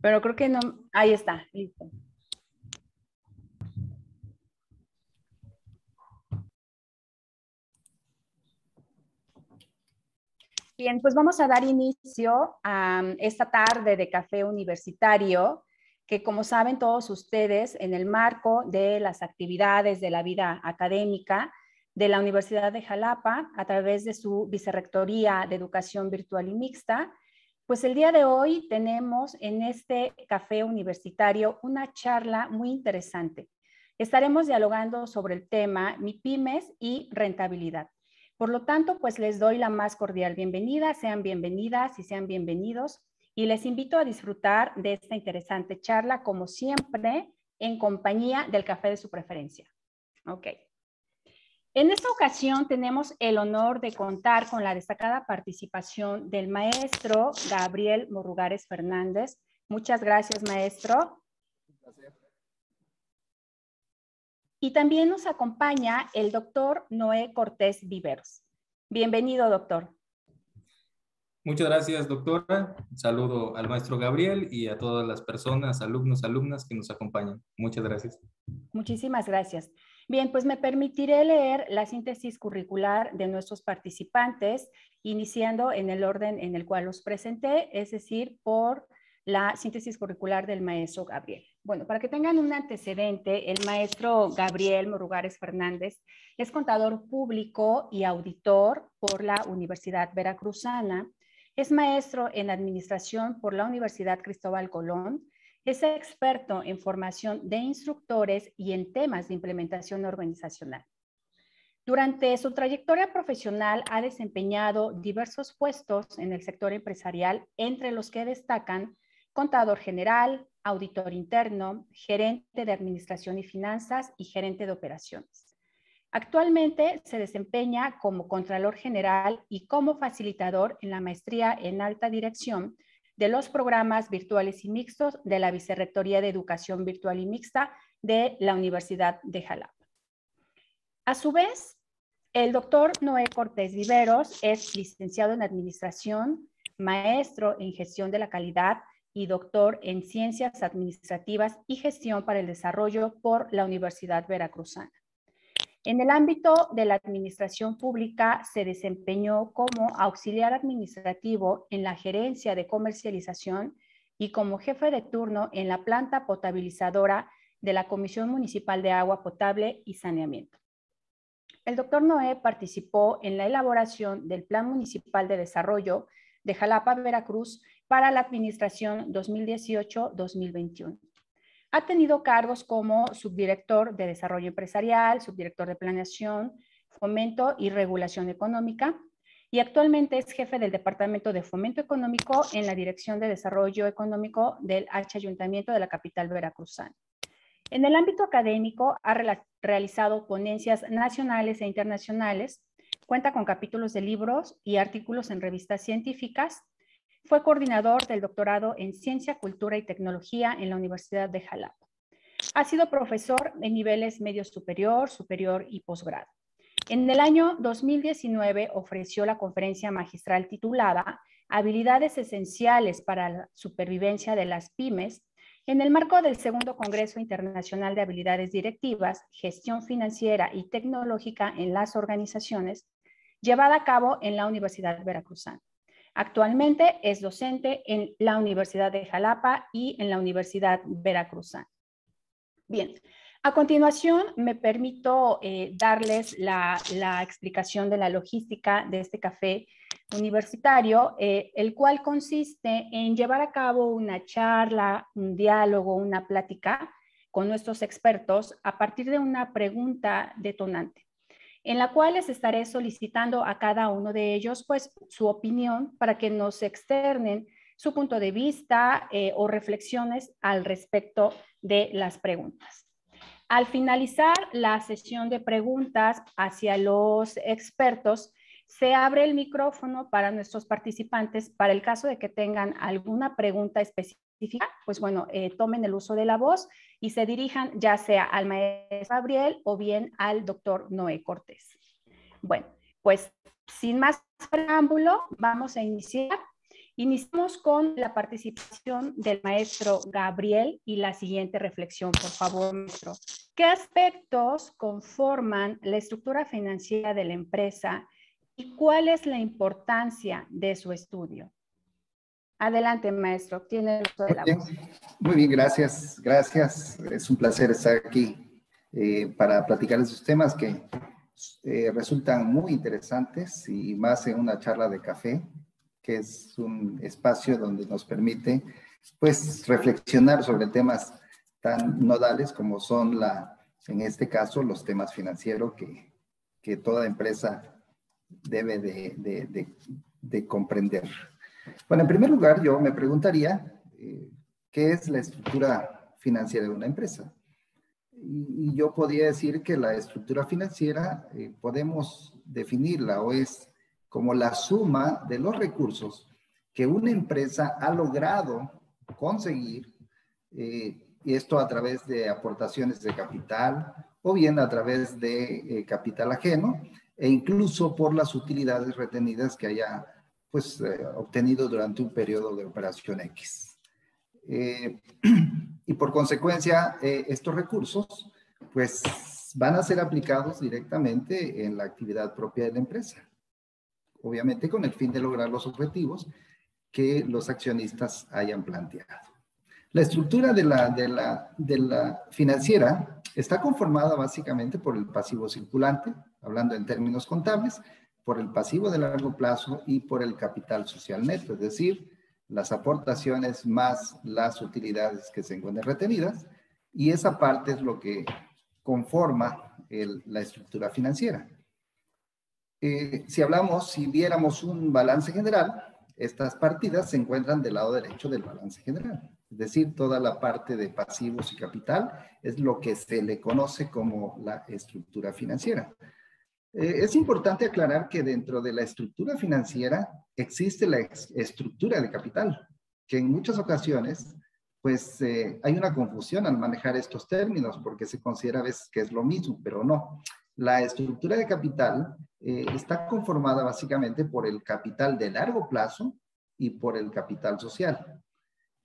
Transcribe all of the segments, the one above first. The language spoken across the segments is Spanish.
pero creo que no. Ahí está, listo. Bien, pues vamos a dar inicio a esta tarde de café universitario, que como saben todos ustedes, en el marco de las actividades de la vida académica de la Universidad de Jalapa, a través de su Vicerrectoría de Educación Virtual y Mixta, pues el día de hoy tenemos en este café universitario una charla muy interesante. Estaremos dialogando sobre el tema MIPYMES y rentabilidad. Por lo tanto, pues les doy la más cordial bienvenida, sean bienvenidas y sean bienvenidos, y les invito a disfrutar de esta interesante charla, como siempre, en compañía del café de su preferencia. Ok. En esta ocasión tenemos el honor de contar con la destacada participación del maestro Gabriel Morrugares Fernández. Muchas gracias, maestro. Un placer. Y también nos acompaña el doctor Noé Cortés Viveros. Bienvenido, doctor. Muchas gracias, doctora. Un saludo al maestro Gabriel y a todas las personas, alumnos, alumnas que nos acompañan. Muchas gracias. Muchísimas gracias. Bien, pues me permitiré leer la síntesis curricular de nuestros participantes, iniciando en el orden en el cual los presenté, es decir, por la síntesis curricular del maestro Gabriel. Bueno, para que tengan un antecedente, el maestro Gabriel Morrugares Fernández es contador público y auditor por la Universidad Veracruzana, es maestro en administración por la Universidad Cristóbal Colón, es experto en formación de instructores y en temas de implementación organizacional. Durante su trayectoria profesional ha desempeñado diversos puestos en el sector empresarial, entre los que destacan contador general, auditor interno, gerente de administración y finanzas y gerente de operaciones. Actualmente se desempeña como Contralor General y como facilitador en la maestría en alta dirección de los programas virtuales y mixtos de la Vicerrectoría de Educación Virtual y Mixta de la Universidad de Jalapa. A su vez, el doctor Noé Cortés Viveros es licenciado en Administración, maestro en Gestión de la Calidad y doctor en Ciencias Administrativas y Gestión para el Desarrollo por la Universidad Veracruzana. En el ámbito de la administración pública se desempeñó como auxiliar administrativo en la gerencia de comercialización y como jefe de turno en la planta potabilizadora de la Comisión Municipal de Agua Potable y Saneamiento. El doctor Noé participó en la elaboración del Plan Municipal de Desarrollo de Jalapa, Veracruz, para la administración 2018-2021. Ha tenido cargos como subdirector de Desarrollo Empresarial, subdirector de Planeación, Fomento y Regulación Económica, y actualmente es jefe del Departamento de Fomento Económico en la Dirección de Desarrollo Económico del Ayuntamiento de la capital veracruzana. En el ámbito académico ha realizado ponencias nacionales e internacionales, cuenta con capítulos de libros y artículos en revistas científicas. Fue coordinador del doctorado en Ciencia, Cultura y Tecnología en la Universidad de Jalapa. Ha sido profesor en niveles medio superior, superior y posgrado. En el año 2019 ofreció la conferencia magistral titulada Habilidades Esenciales para la Supervivencia de las Pymes en el marco del Segundo Congreso Internacional de Habilidades Directivas, Gestión Financiera y Tecnológica en las Organizaciones, llevada a cabo en la Universidad Veracruzana. Actualmente es docente en la Universidad de Jalapa y en la Universidad Veracruzana. Bien, a continuación me permito darles la explicación de la logística de este café universitario, el cual consiste en llevar a cabo una charla, un diálogo, una plática con nuestros expertos a partir de una pregunta detonante, en la cual les estaré solicitando a cada uno de ellos pues su opinión para que nos externen su punto de vista o reflexiones al respecto de las preguntas. Al finalizar la sesión de preguntas hacia los expertos, se abre el micrófono para nuestros participantes para el caso de que tengan alguna pregunta específica, pues bueno, tomen el uso de la voz y se dirijan ya sea al maestro Gabriel o bien al doctor Noé Cortés. Bueno, pues sin más preámbulo, vamos a iniciar. Iniciamos con la participación del maestro Gabriel y la siguiente reflexión, por favor, maestro. ¿Qué aspectos conforman la estructura financiera de la empresa y cuál es la importancia de su estudio? Adelante, maestro. Tiene el uso de la voz. Muy bien, gracias. Gracias. Es un placer estar aquí para platicar de esos temas que resultan muy interesantes y más en una charla de café, que es un espacio donde nos permite, pues, reflexionar sobre temas tan nodales como son, en este caso, los temas financieros que toda empresa debe de comprender. Bueno, en primer lugar, yo me preguntaría, ¿qué es la estructura financiera de una empresa? Y yo podría decir que la estructura financiera podemos definirla o es como la suma de los recursos que una empresa ha logrado conseguir, y esto a través de aportaciones de capital o bien a través de capital ajeno e incluso por las utilidades retenidas que haya obtenido durante un periodo de operación X. Y por consecuencia, estos recursos pues van a ser aplicados directamente en la actividad propia de la empresa. Obviamente con el fin de lograr los objetivos que los accionistas hayan planteado. La estructura de la financiera está conformada básicamente por el pasivo circulante, hablando en términos contables, por el pasivo de largo plazo y por el capital social neto, es decir, las aportaciones más las utilidades que se encuentran retenidas, y esa parte es lo que conforma la estructura financiera. Si viéramos un balance general, estas partidas se encuentran del lado derecho del balance general. Es decir, toda la parte de pasivos y capital es lo que se le conoce como la estructura financiera. Es importante aclarar que dentro de la estructura financiera existe la estructura de capital, que en muchas ocasiones pues hay una confusión al manejar estos términos porque se considera a veces que es lo mismo, pero no. La estructura de capital está conformada básicamente por el capital de largo plazo y por el capital social.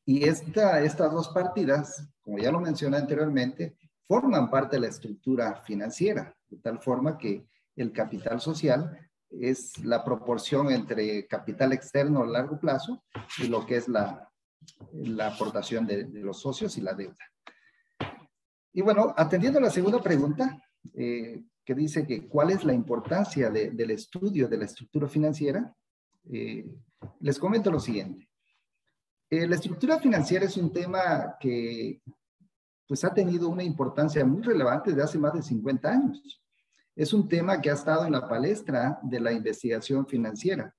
Y estas dos partidas, como ya lo mencioné anteriormente, forman parte de la estructura financiera, de tal forma que el capital social es la proporción entre capital externo a largo plazo y lo que es la aportación de los socios y la deuda. Y bueno, atendiendo a la segunda pregunta, que dice que cuál es la importancia del estudio de la estructura financiera, les comento lo siguiente. La estructura financiera es un tema que pues ha tenido una importancia muy relevante desde hace más de 50 años. Es un tema que ha estado en la palestra de la investigación financiera.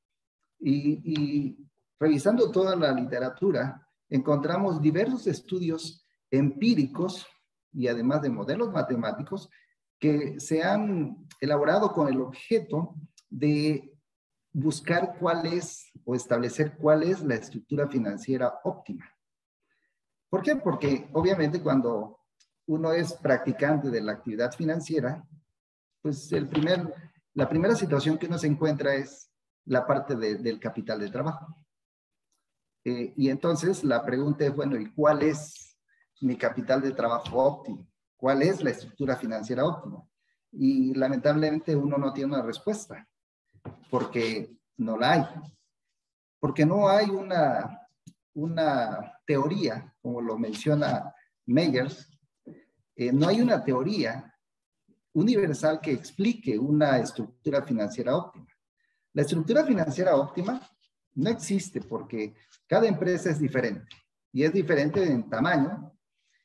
Y revisando toda la literatura, encontramos diversos estudios empíricos y además de modelos matemáticos que se han elaborado con el objeto de buscar cuál es o establecer cuál es la estructura financiera óptima. ¿Por qué? Porque obviamente cuando uno es practicante de la actividad financiera, pues la primera situación que uno se encuentra es la parte del capital de trabajo. Y entonces la pregunta es, bueno, ¿y cuál es mi capital de trabajo óptimo? ¿Cuál es la estructura financiera óptima? Y lamentablemente uno no tiene una respuesta, porque no la hay. Porque no hay una teoría, como lo menciona Meyers, no hay una teoría universal que explique una estructura financiera óptima. La estructura financiera óptima no existe porque cada empresa es diferente. Y es diferente en tamaño,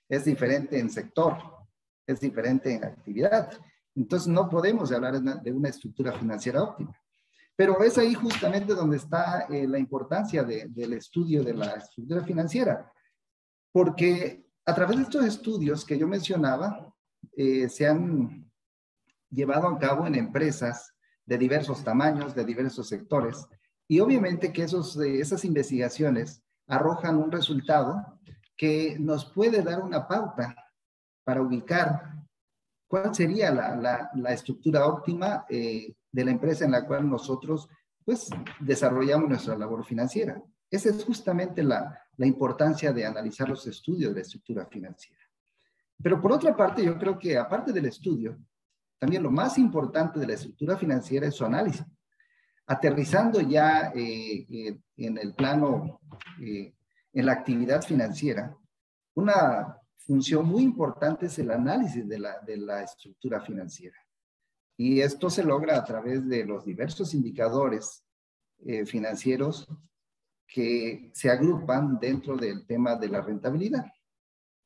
es diferente en sector, es diferente en actividad. Entonces no podemos hablar de una estructura financiera óptima. Pero es ahí justamente donde está la importancia del estudio de la estructura financiera. Porque a través de estos estudios que yo mencionaba, se han llevado a cabo en empresas de diversos tamaños, de diversos sectores. Y obviamente que esas investigaciones arrojan un resultado que nos puede dar una pauta para ubicar cuál sería la estructura óptima de la empresa en la cual nosotros pues desarrollamos nuestra labor financiera. Esa es justamente la importancia de analizar los estudios de la estructura financiera. Pero por otra parte, yo creo que aparte del estudio, también lo más importante de la estructura financiera es su análisis. Aterrizando ya en el plano, en la actividad financiera, una función muy importante es el análisis de la estructura financiera. Y esto se logra a través de los diversos indicadores financieros que se agrupan dentro del tema de la rentabilidad.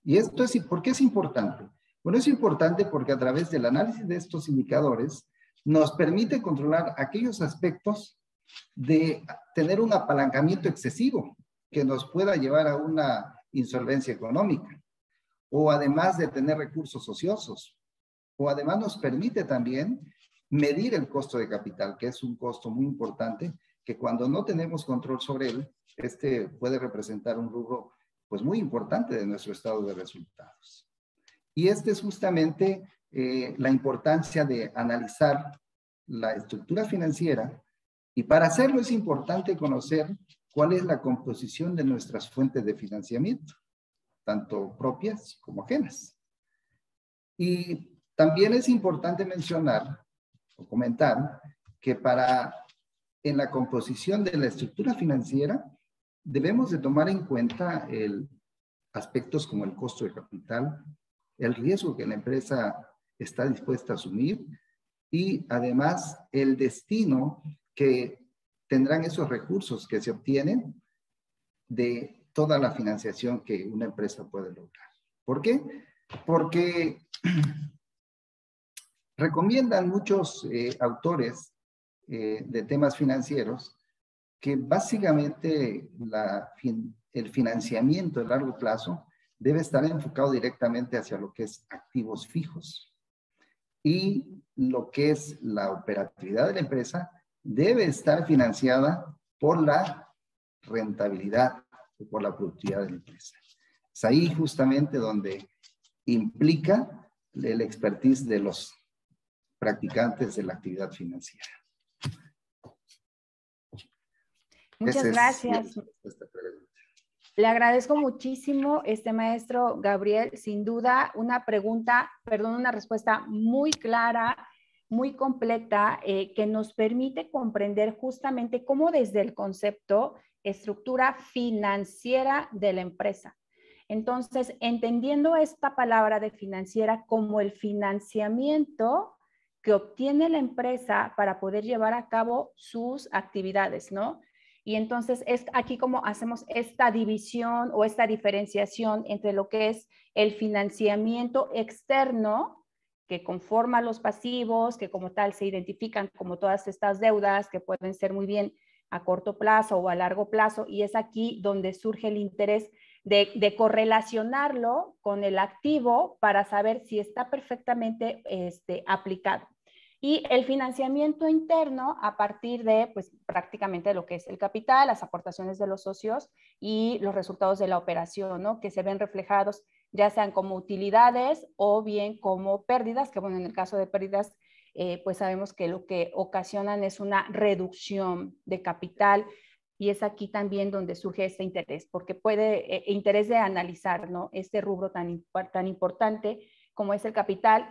¿Y esto por qué es importante? Bueno, es importante porque a través del análisis de estos indicadores nos permite controlar aquellos aspectos de tener un apalancamiento excesivo que nos pueda llevar a una insolvencia económica, o además de tener recursos ociosos, o además nos permite también medir el costo de capital, que es un costo muy importante, que cuando no tenemos control sobre él, este puede representar un rubro pues muy importante de nuestro estado de resultados. Y este es justamente la importancia de analizar la estructura financiera, y para hacerlo es importante conocer cuál es la composición de nuestras fuentes de financiamiento, tanto propias como ajenas. Y también es importante mencionar o comentar que en la composición de la estructura financiera debemos de tomar en cuenta aspectos como el costo de capital, el riesgo que la empresa está dispuesta a asumir y además el destino que tendrán esos recursos que se obtienen de toda la financiación que una empresa puede lograr. ¿Por qué? Porque recomiendan muchos autores de temas financieros que básicamente el financiamiento a largo plazo debe estar enfocado directamente hacia lo que es activos fijos, y lo que es la operatividad de la empresa debe estar financiada por la rentabilidad o por la productividad de la empresa. Es ahí justamente donde implica el expertise de los practicantes de la actividad financiera. Muchas gracias. Le agradezco muchísimo, maestro Gabriel. Sin duda, una respuesta muy clara, muy completa, que nos permite comprender justamente cómo desde el concepto, estructura financiera de la empresa. Entonces, entendiendo esta palabra de financiera como el financiamiento que obtiene la empresa para poder llevar a cabo sus actividades, ¿no? Y entonces es aquí como hacemos esta división o esta diferenciación entre lo que es el financiamiento externo, que conforma los pasivos, que como tal se identifican como todas estas deudas que pueden ser muy bien a corto plazo o a largo plazo, y es aquí donde surge el interés de correlacionarlo con el activo para saber si está perfectamente aplicado. Y el financiamiento interno a partir de, pues, prácticamente lo que es el capital, las aportaciones de los socios y los resultados de la operación, ¿no? Que se ven reflejados ya sean como utilidades o bien como pérdidas, que bueno, en el caso de pérdidas, pues sabemos que lo que ocasionan es una reducción de capital, y es aquí también donde surge este interés, porque interés de analizar, ¿no? Este rubro tan importante como es el capital.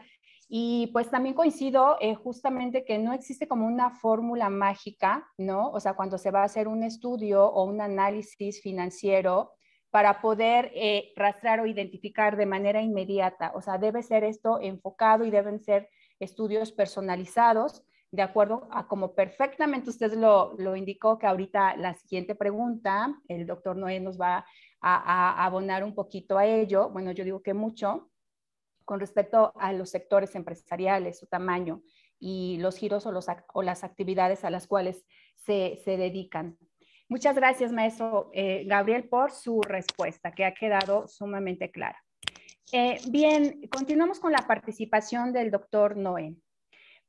Y pues también coincido justamente que no existe como una fórmula mágica, ¿no? O sea, cuando se va a hacer un estudio o un análisis financiero para poder rastrear o identificar de manera inmediata. O sea, debe ser esto enfocado y deben ser estudios personalizados, de acuerdo a como perfectamente usted lo indicó, que ahorita la siguiente pregunta, el doctor Noé nos va a abonar un poquito a ello. Bueno, yo digo que mucho, con respecto a los sectores empresariales, su tamaño y los giros o las actividades a las cuales se dedican. Muchas gracias, maestro Gabriel, por su respuesta, que ha quedado sumamente clara. Bien, continuamos con la participación del doctor Noé.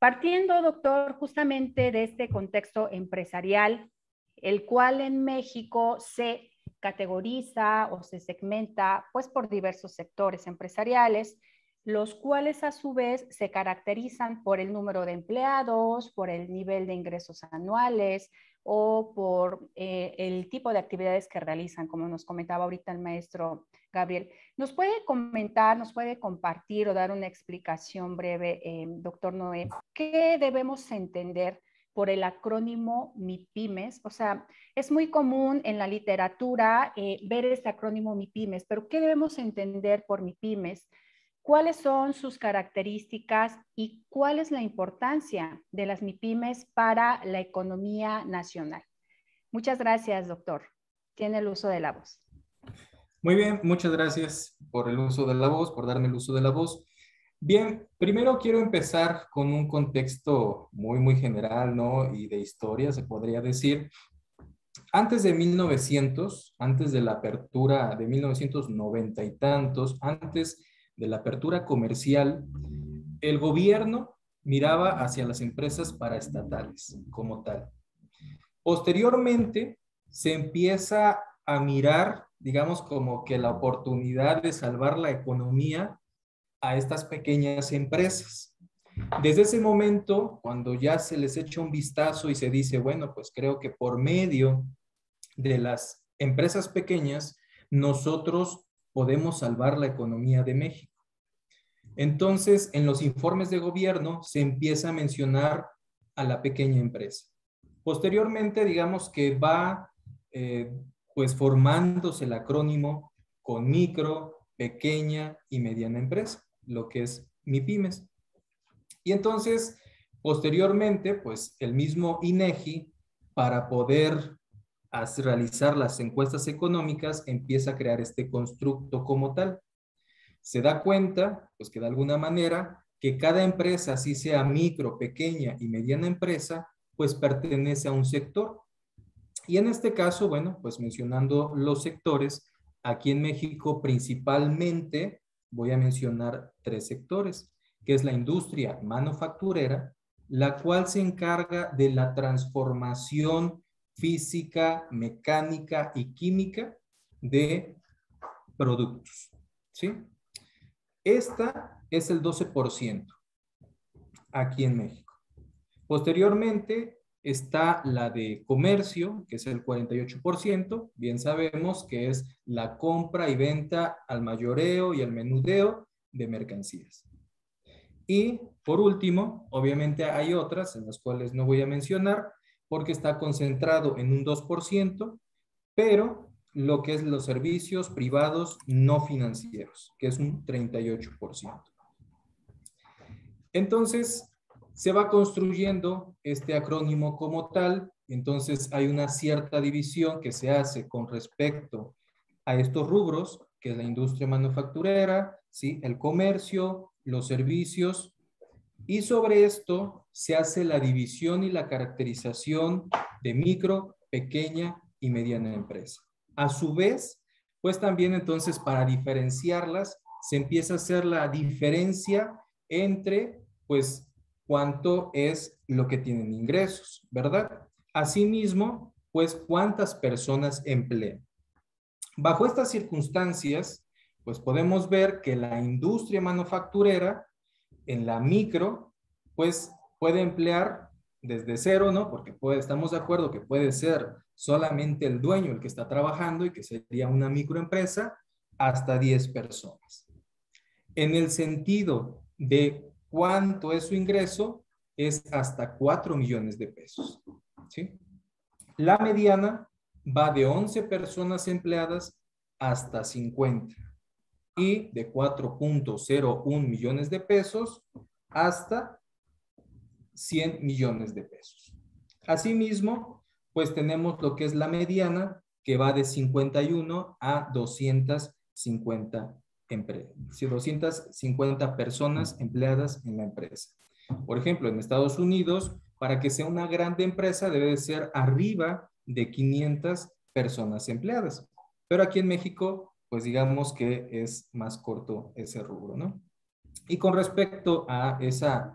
Partiendo, doctor, justamente de este contexto empresarial, el cual en México se categoriza o se segmenta pues por diversos sectores empresariales, los cuales a su vez se caracterizan por el número de empleados, por el nivel de ingresos anuales o por el tipo de actividades que realizan, como nos comentaba ahorita el maestro Gabriel. ¿Nos puede comentar, nos puede compartir o dar una explicación breve, doctor Noé, qué debemos entender por el acrónimo MIPYMES? O sea, es muy común en la literatura ver este acrónimo MIPYMES, pero ¿qué debemos entender por MIPYMES? ¿Cuáles son sus características y cuál es la importancia de las MIPYMES para la economía nacional? Muchas gracias, doctor. Tiene el uso de la voz. Muy bien, muchas gracias por el uso de la voz, por darme el uso de la voz. Bien, primero quiero empezar con un contexto muy general, ¿no? Y de historia, se podría decir. Antes de 1900, antes de la apertura de 1990 y tantos, antes de la apertura comercial, el gobierno miraba hacia las empresas paraestatales como tal. Posteriormente, se empieza a mirar, digamos, como que la oportunidad de salvar la economía a estas pequeñas empresas. Desde ese momento, cuando ya se les echa un vistazo y se dice, bueno, pues creo que por medio de las empresas pequeñas, nosotros podemos salvar la economía de México. Entonces, en los informes de gobierno se empieza a mencionar a la pequeña empresa. Posteriormente, digamos que va pues formándose el acrónimo con micro, pequeña y mediana empresa, lo que es MIPYMES. Y entonces, posteriormente, pues el mismo INEGI, para poder realizar las encuestas económicas, empieza a crear este constructo como tal. Se da cuenta, pues que de alguna manera, que cada empresa, así sea micro, pequeña y mediana empresa, pues pertenece a un sector. Y en este caso, bueno, pues mencionando los sectores, aquí en México principalmente voy a mencionar 3 sectores, que es la industria manufacturera, la cual se encarga de la transformación física, mecánica y química de productos, ¿sí? Esta es el 12% aquí en México. Posteriormente está la de comercio, que es el 48%. Bien sabemos que es la compra y venta al mayoreo y al menudeo de mercancías. Y por último, obviamente hay otras en las cuales no voy a mencionar porque está concentrado en un 2%, pero lo que es los servicios privados no financieros, que es un 38%. Entonces, se va construyendo este acrónimo como tal, entonces hay una cierta división que se hace con respecto a estos rubros, que es la industria manufacturera, ¿sí? El comercio, los servicios, y sobre esto se hace la división y la caracterización de micro, pequeña y mediana empresa. A su vez, pues también entonces para diferenciarlas, se empieza a hacer la diferencia entre, pues, cuánto es lo que tienen ingresos, ¿verdad? Asimismo, pues, cuántas personas emplean. Bajo estas circunstancias, pues podemos ver que la industria manufacturera en la micro, pues puede emplear desde cero, ¿no? Porque estamos de acuerdo que puede ser solamente el dueño el que está trabajando y que sería una microempresa, hasta 10 personas. En el sentido de cuánto es su ingreso, es hasta 4 millones de pesos, ¿sí? La mediana va de 11 personas empleadas hasta 50 y de 4.01 millones de pesos hasta 100 millones de pesos. Asimismo, pues tenemos lo que es la mediana, que va de 51 a 250 personas empleadas en la empresa. Por ejemplo, en Estados Unidos, para que sea una grande empresa, debe de ser arriba de 500 personas empleadas. Pero aquí en México, pues digamos que es más corto ese rubro, ¿no? Y con respecto a esa,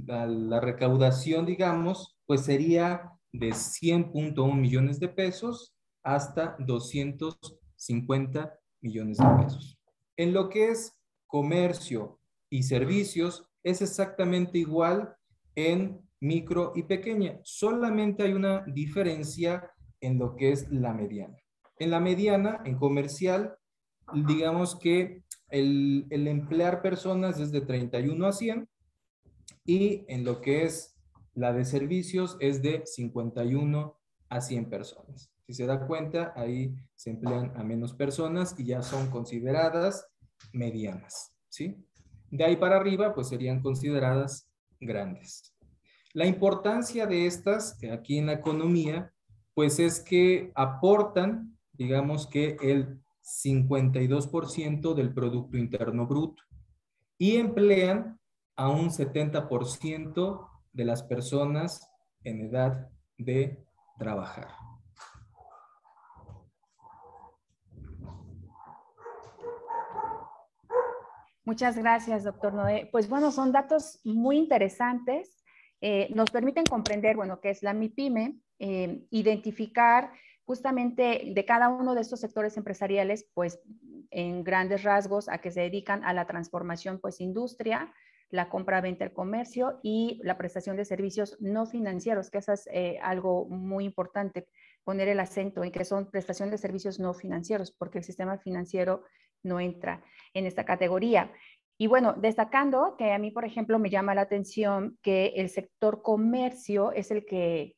a la recaudación, digamos, pues sería de 100.1 millones de pesos hasta 250 millones de pesos. En lo que es comercio y servicios, es exactamente igual en micro y pequeña. Solamente hay una diferencia en lo que es la mediana. En la mediana, en comercial, digamos que el emplear personas es de 31 a 100 y en lo que es la de servicios es de 51 a 100 personas. Si se da cuenta, ahí se emplean a menos personas y ya son consideradas medianas, ¿sí? De ahí para arriba, pues serían consideradas grandes. La importancia de estas aquí en la economía, pues es que aportan, digamos que el 52% del Producto Interno Bruto y emplean a un 70% de las personas en edad de trabajar. Muchas gracias, doctor Noé. Pues bueno, son datos muy interesantes. Nos permiten comprender, bueno, qué es la MIPYME, identificar justamente de cada uno de estos sectores empresariales, pues en grandes rasgos a que se dedican a la transformación, pues industria, la compra, venta, el comercio y la prestación de servicios no financieros, que eso es algo muy importante, poner el acento en que son prestación de servicios no financieros, porque el sistema financiero no entra en esta categoría. Y bueno, destacando que a mí, por ejemplo, me llama la atención que el sector comercio es el que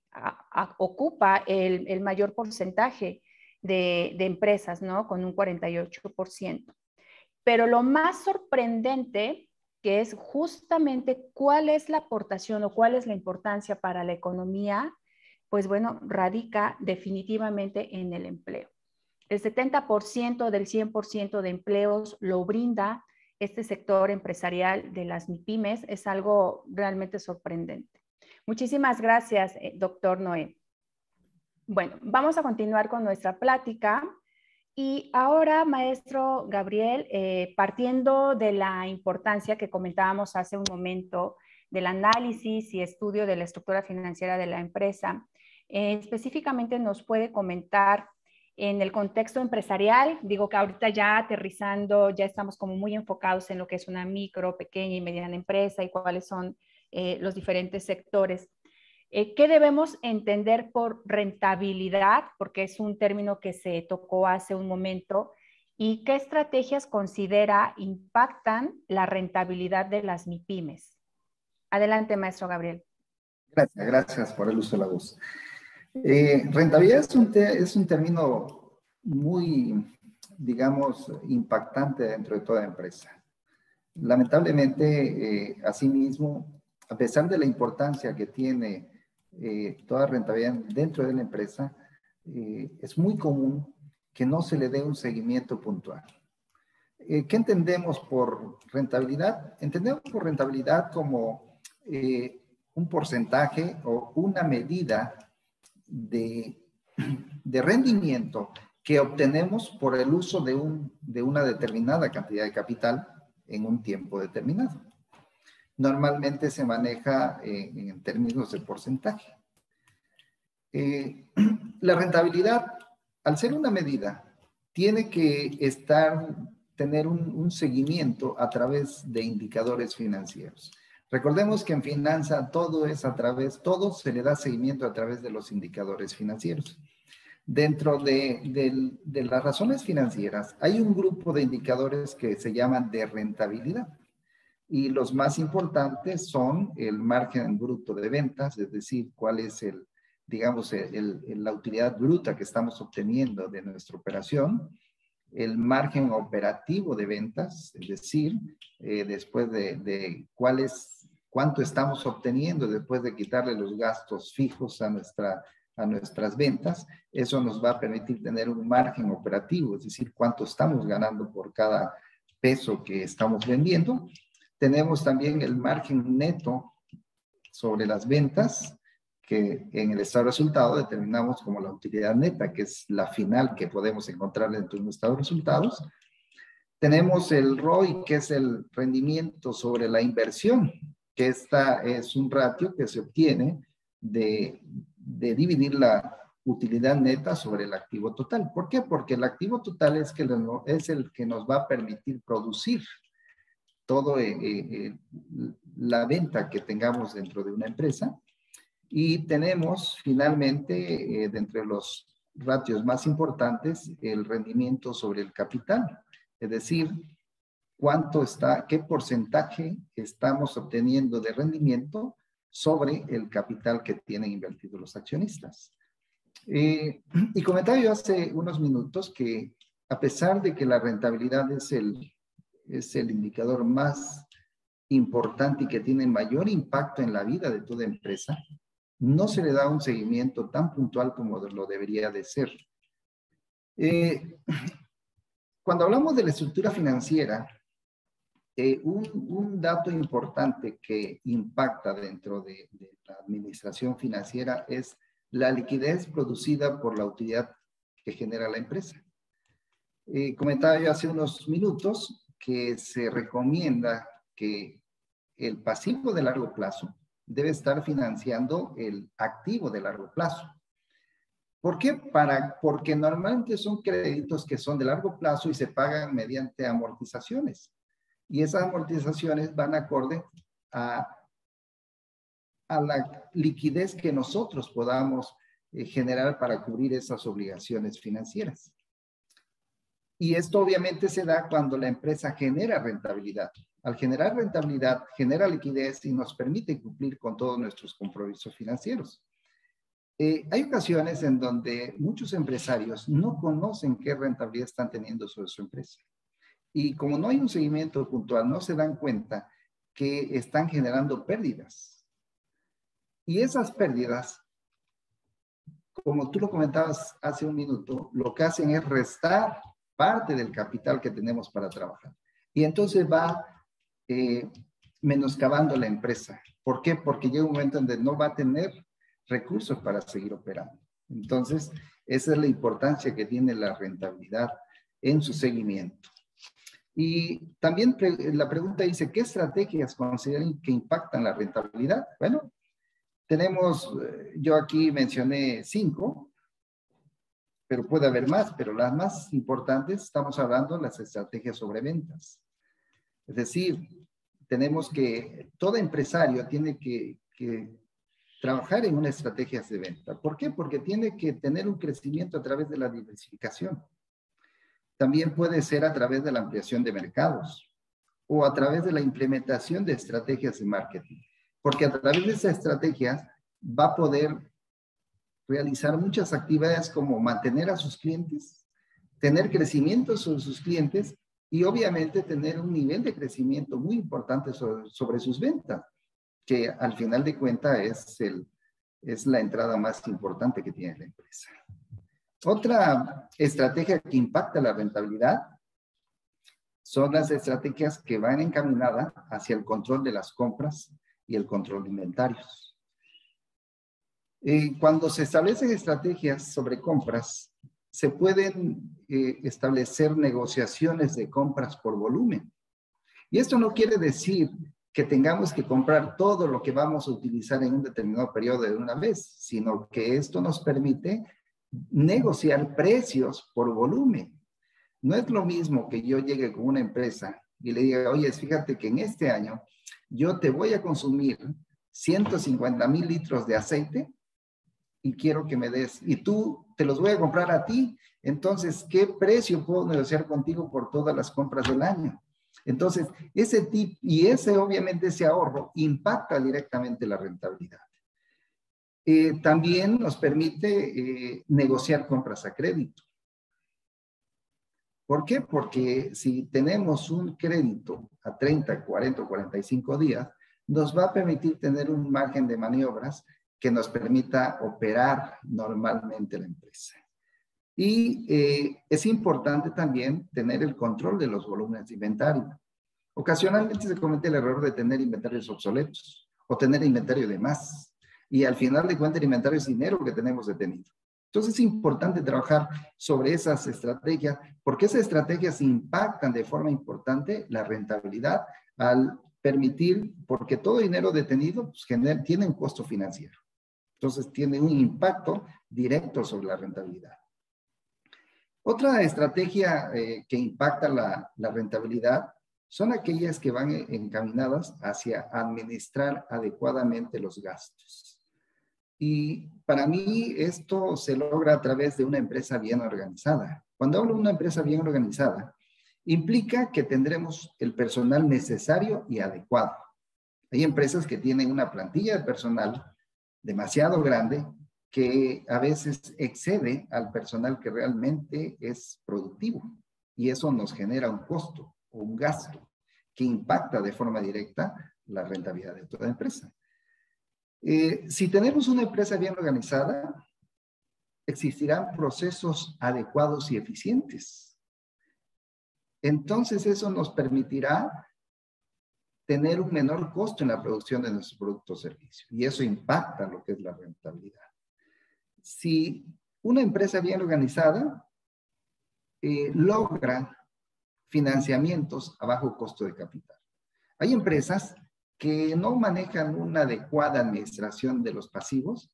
ocupa el mayor porcentaje de empresas, ¿no? Con un 48%. Pero lo más sorprendente que es justamente cuál es la aportación o cuál es la importancia para la economía, pues bueno, radica definitivamente en el empleo. El 70% del 100% de empleos lo brinda este sector empresarial de las MIPYMES. Es algo realmente sorprendente. Muchísimas gracias, doctor Noé. Bueno, vamos a continuar con nuestra plática. Y ahora, maestro Gabriel, partiendo de la importancia que comentábamos hace un momento del análisis y estudio de la estructura financiera de la empresa, específicamente nos puede comentar en el contexto empresarial, digo que ahorita ya aterrizando, ya estamos como muy enfocados en lo que es una micro, pequeña y mediana empresa y cuáles son los diferentes sectores. ¿Qué debemos entender por rentabilidad? Porque es un término que se tocó hace un momento. ¿Y qué estrategias considera impactan la rentabilidad de las MIPYMES? Adelante, maestro Gabriel. Gracias por el uso de la voz. Rentabilidad es un término muy, digamos, impactante dentro de toda empresa. Lamentablemente, asimismo, a pesar de la importancia que tiene toda rentabilidad dentro de la empresa, es muy común que no se le dé un seguimiento puntual. ¿Qué entendemos por rentabilidad? Entendemos por rentabilidad como un porcentaje o una medida de rendimiento que obtenemos por el uso de una determinada cantidad de capital en un tiempo determinado. Normalmente se maneja en términos de porcentaje. La rentabilidad, al ser una medida, tiene que tener un seguimiento a través de indicadores financieros. Recordemos que en finanza todo se le da seguimiento a través de los indicadores financieros. Dentro de las razones financieras hay un grupo de indicadores que se llaman de rentabilidad. Y los más importantes son el margen bruto de ventas, es decir, cuál es la utilidad bruta que estamos obteniendo de nuestra operación, el margen operativo de ventas, es decir, después de cuánto estamos obteniendo después de quitarle los gastos fijos a nuestras ventas. Eso nos va a permitir tener un margen operativo, es decir, cuánto estamos ganando por cada peso que estamos vendiendo. Tenemos también el margen neto sobre las ventas, que en el estado de resultado determinamos como la utilidad neta, que es la final que podemos encontrar dentro de un estado de resultados. Tenemos el ROI, que es el rendimiento sobre la inversión, que esta es un ratio que se obtiene de dividir la utilidad neta sobre el activo total. ¿Por qué? Porque el activo total es el que nos va a permitir producir todo la venta que tengamos dentro de una empresa. Y tenemos finalmente, de entre los ratios más importantes, el rendimiento sobre el capital. Es decir, qué porcentaje estamos obteniendo de rendimiento sobre el capital que tienen invertido los accionistas. Y comentaba yo hace unos minutos que a pesar de que la rentabilidad es el indicador más importante y que tiene mayor impacto en la vida de toda empresa, no se le da un seguimiento tan puntual como lo debería de ser. Cuando hablamos de la estructura financiera, un dato importante que impacta dentro de la administración financiera es la liquidez producida por la utilidad que genera la empresa. Comentaba yo hace unos minutos que se recomienda que el pasivo de largo plazo debe estar financiando el activo de largo plazo. ¿Por qué? Porque normalmente son créditos que son de largo plazo y se pagan mediante amortizaciones. Y esas amortizaciones van acorde a la liquidez que nosotros podamos generar para cubrir esas obligaciones financieras. Y esto obviamente se da cuando la empresa genera rentabilidad. Al generar rentabilidad, genera liquidez y nos permite cumplir con todos nuestros compromisos financieros. Hay ocasiones en donde muchos empresarios no conocen qué rentabilidad están teniendo sobre su empresa. Y como no hay un seguimiento puntual, no se dan cuenta que están generando pérdidas. Y esas pérdidas, como tú lo comentabas hace un minuto, lo que hacen es restar parte del capital que tenemos para trabajar. Y entonces va menoscabando la empresa. ¿Por qué? Porque llega un momento en donde no va a tener recursos para seguir operando. Entonces, esa es la importancia que tiene la rentabilidad en su seguimiento. Y también la pregunta dice, ¿qué estrategias consideran que impactan la rentabilidad? Bueno, tenemos, yo aquí mencioné 5, pero puede haber más, pero las más importantes, estamos hablando de las estrategias sobre ventas. Es decir, tenemos que, todo empresario tiene que trabajar en una estrategia de venta. ¿Por qué? Porque tiene que tener un crecimiento a través de la diversificación. También puede ser a través de la ampliación de mercados o a través de la implementación de estrategias de marketing. Porque a través de esas estrategias va a poder realizar muchas actividades como mantener a sus clientes, tener crecimiento sobre sus clientes y obviamente tener un nivel de crecimiento muy importante sobre sus ventas, que al final de cuentas es la entrada más importante que tiene la empresa. Otra estrategia que impacta la rentabilidad son las estrategias que van encaminadas hacia el control de las compras y el control de inventarios. Cuando se establecen estrategias sobre compras, se pueden establecer negociaciones de compras por volumen. Y esto no quiere decir que tengamos que comprar todo lo que vamos a utilizar en un determinado periodo de una vez, sino que esto nos permite negociar precios por volumen. No es lo mismo que yo llegue con una empresa y le diga, oye, fíjate que en este año yo te voy a consumir 150,000 litros de aceite y quiero que me des, y tú te los voy a comprar a ti, entonces, ¿qué precio puedo negociar contigo por todas las compras del año? Entonces, obviamente ese ahorro impacta directamente la rentabilidad. También nos permite negociar compras a crédito. ¿Por qué? Porque si tenemos un crédito a 30, 40 o 45 días, nos va a permitir tener un margen de maniobras que nos permita operar normalmente la empresa. Y es importante también tener el control de los volúmenes de inventario. Ocasionalmente se comete el error de tener inventarios obsoletos o tener inventario de más. Y al final de cuentas el inventario es dinero que tenemos detenido. Entonces es importante trabajar sobre esas estrategias porque esas estrategias impactan de forma importante la rentabilidad al permitir, porque todo dinero detenido pues, tiene un costo financiero. Entonces tiene un impacto directo sobre la rentabilidad. Otra estrategia que impacta la rentabilidad son aquellas que van encaminadas hacia administrar adecuadamente los gastos. Y para mí esto se logra a través de una empresa bien organizada. Cuando hablo de una empresa bien organizada, implica que tendremos el personal necesario y adecuado. Hay empresas que tienen una plantilla de personal demasiado grande que a veces excede al personal que realmente es productivo. Y eso nos genera un costo o un gasto que impacta de forma directa la rentabilidad de toda empresa. Si tenemos una empresa bien organizada, existirán procesos adecuados y eficientes. Entonces eso nos permitirá tener un menor costo en la producción de nuestros productos o servicios. Y eso impacta lo que es la rentabilidad. Si una empresa bien organizada logra financiamientos a bajo costo de capital. Hay empresas que no manejan una adecuada administración de los pasivos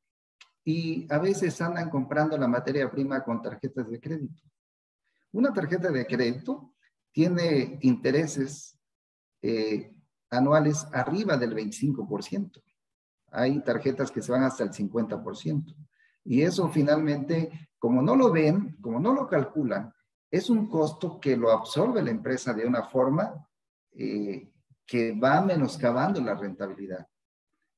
y a veces andan comprando la materia prima con tarjetas de crédito. Una tarjeta de crédito tiene intereses anuales arriba del 25%. Hay tarjetas que se van hasta el 50%. Y eso finalmente, como no lo ven, como no lo calculan, es un costo que lo absorbe la empresa de una forma que va menoscabando la rentabilidad.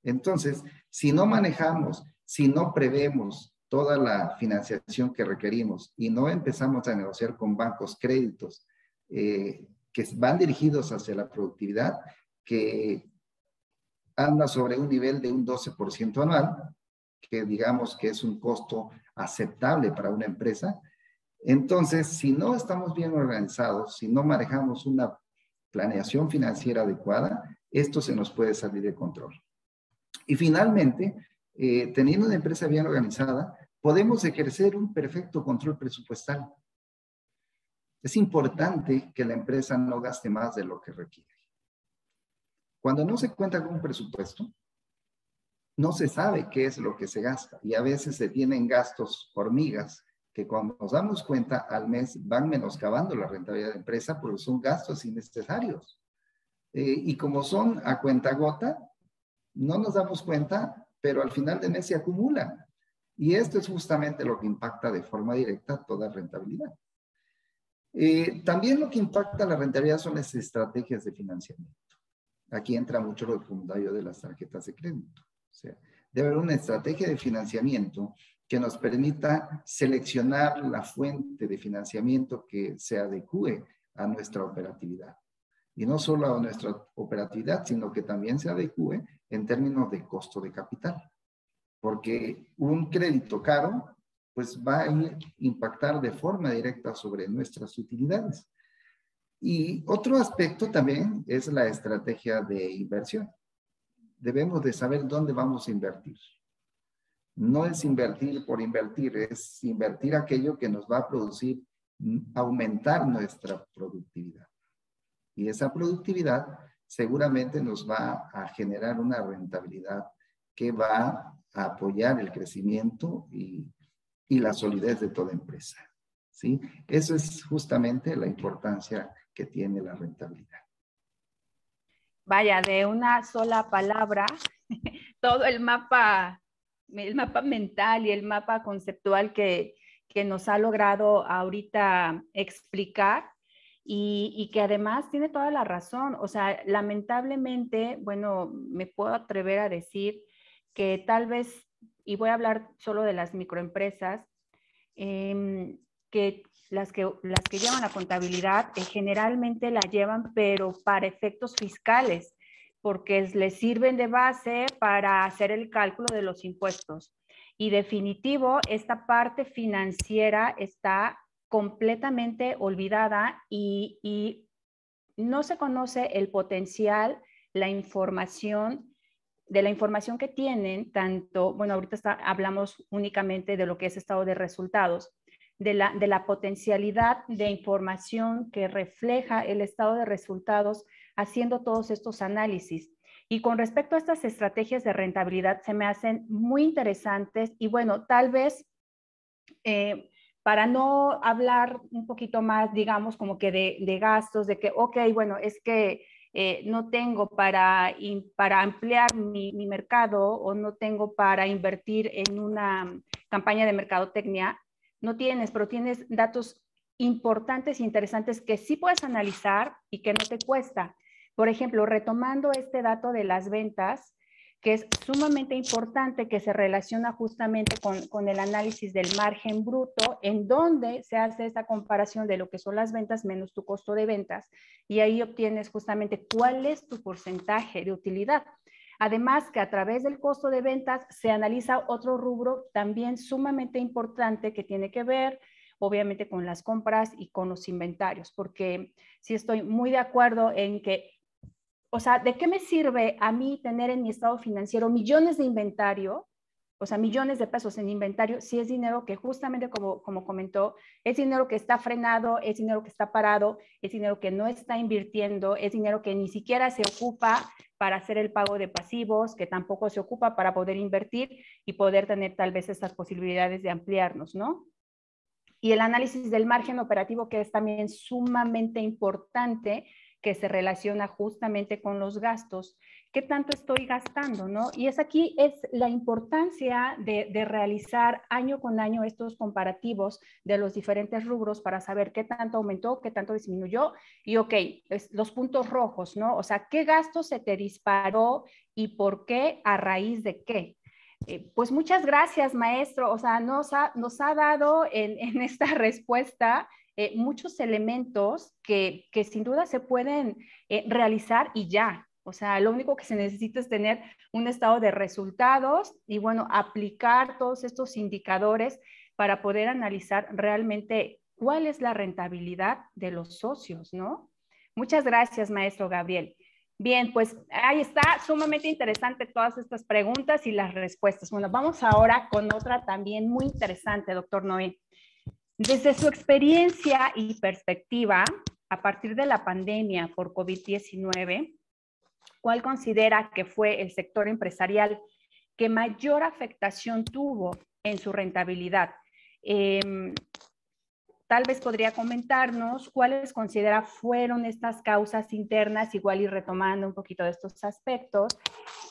Entonces, si no manejamos, si no prevemos toda la financiación que requerimos y no empezamos a negociar con bancos créditos que van dirigidos hacia la productividad, que anda sobre un nivel de un 12% anual, que digamos que es un costo aceptable para una empresa. Entonces, si no estamos bien organizados, si no manejamos una planeación financiera adecuada, esto se nos puede salir de control. Y finalmente, teniendo una empresa bien organizada, podemos ejercer un perfecto control presupuestal. Es importante que la empresa no gaste más de lo que requiere. Cuando no se cuenta con un presupuesto, no se sabe qué es lo que se gasta y a veces se tienen gastos hormigas que cuando nos damos cuenta al mes van menoscabando la rentabilidad de la empresa porque son gastos innecesarios. Y como son a cuentagota, no nos damos cuenta, pero al final del mes se acumulan. Y esto es justamente lo que impacta de forma directa toda rentabilidad. También lo que impacta la rentabilidad son las estrategias de financiamiento. Aquí entra mucho lo secundario de las tarjetas de crédito. O sea, debe haber una estrategia de financiamiento que nos permita seleccionar la fuente de financiamiento que se adecue a nuestra operatividad. Y no solo a nuestra operatividad, sino que también se adecue en términos de costo de capital. Porque un crédito caro, pues va a impactar de forma directa sobre nuestras utilidades. Y otro aspecto también es la estrategia de inversión. Debemos de saber dónde vamos a invertir. No es invertir por invertir, es invertir aquello que nos va a producir, aumentar nuestra productividad. Y esa productividad seguramente nos va a generar una rentabilidad que va a apoyar el crecimiento y la solidez de toda empresa. ¿Sí? Eso es justamente la importancia que tiene la rentabilidad. Vaya, de una sola palabra, todo el mapa mental y el mapa conceptual que nos ha logrado ahorita explicar y que además tiene toda la razón. O sea, lamentablemente, bueno, me puedo atrever a decir que tal vez, y voy a hablar solo de las microempresas, que las que llevan la contabilidad generalmente la llevan, pero para efectos fiscales, porque les sirven de base para hacer el cálculo de los impuestos. Y definitivo, esta parte financiera está completamente olvidada y no se conoce el potencial, la información que tienen, tanto, bueno, ahorita hablamos únicamente de lo que es estado de resultados, de la potencialidad de información que refleja el estado de resultados haciendo todos estos análisis. Y con respecto a estas estrategias de rentabilidad, se me hacen muy interesantes y bueno, tal vez para no hablar un poquito más, digamos, como que de gastos, de que, ok, bueno, es que no tengo para ampliar mi mercado o no tengo para invertir en una campaña de mercadotecnia, no tienes, pero tienes datos importantes e interesantes que sí puedes analizar y que no te cuesta. Por ejemplo, retomando este dato de las ventas, que es sumamente importante, que se relaciona justamente con el análisis del margen bruto, en donde se hace esta comparación de lo que son las ventas menos tu costo de ventas, y ahí obtienes justamente cuál es tu porcentaje de utilidad. Además que a través del costo de ventas se analiza otro rubro también sumamente importante que tiene que ver obviamente con las compras y con los inventarios, porque sí estoy muy de acuerdo en que, o sea, ¿de qué me sirve a mí tener en mi estado financiero millones de inventario, o sea, millones de pesos en inventario, si es dinero que justamente como comentó, es dinero que está frenado, es dinero que está parado, es dinero que no está invirtiendo, es dinero que ni siquiera se ocupa para hacer el pago de pasivos, que tampoco se ocupa para poder invertir y poder tener tal vez estas posibilidades de ampliarnos, ¿no? Y el análisis del margen operativo, que es también sumamente importante, que se relaciona justamente con los gastos. ¿Qué tanto estoy gastando, no? Y aquí es la importancia de realizar año con año estos comparativos de los diferentes rubros para saber qué tanto aumentó, qué tanto disminuyó y, ok, los puntos rojos, ¿no? O sea, ¿qué gasto se te disparó y por qué, a raíz de qué? Pues muchas gracias, maestro. O sea, nos ha dado en esta respuesta muchos elementos que sin duda se pueden realizar y ya. O sea, lo único que se necesita es tener un estado de resultados y, bueno, aplicar todos estos indicadores para poder analizar realmente cuál es la rentabilidad de los socios, ¿no? Muchas gracias, maestro Gabriel. Bien, pues ahí está, sumamente interesante todas estas preguntas y las respuestas. Bueno, vamos ahora con otra también muy interesante, doctor Noé. Desde su experiencia y perspectiva, a partir de la pandemia por COVID-19, ¿cuál considera que fue el sector empresarial que mayor afectación tuvo en su rentabilidad? Tal vez podría comentarnos cuáles considera fueron estas causas internas, igual y retomando un poquito de estos aspectos,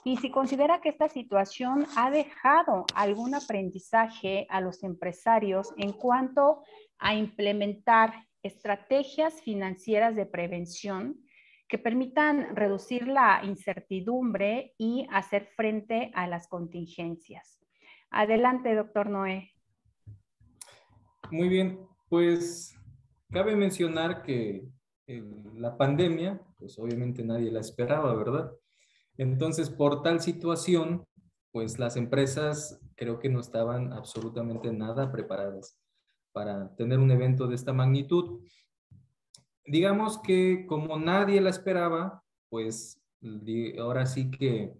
y si considera que esta situación ha dejado algún aprendizaje a los empresarios en cuanto a implementar estrategias financieras de prevención que permitan reducir la incertidumbre y hacer frente a las contingencias. Adelante, doctor Noé. Muy bien, pues cabe mencionar que la pandemia, pues obviamente nadie la esperaba, ¿verdad? Entonces, por tal situación, pues las empresas creo que no estaban absolutamente nada preparadas para tener un evento de esta magnitud. Digamos que como nadie la esperaba, pues ahora sí que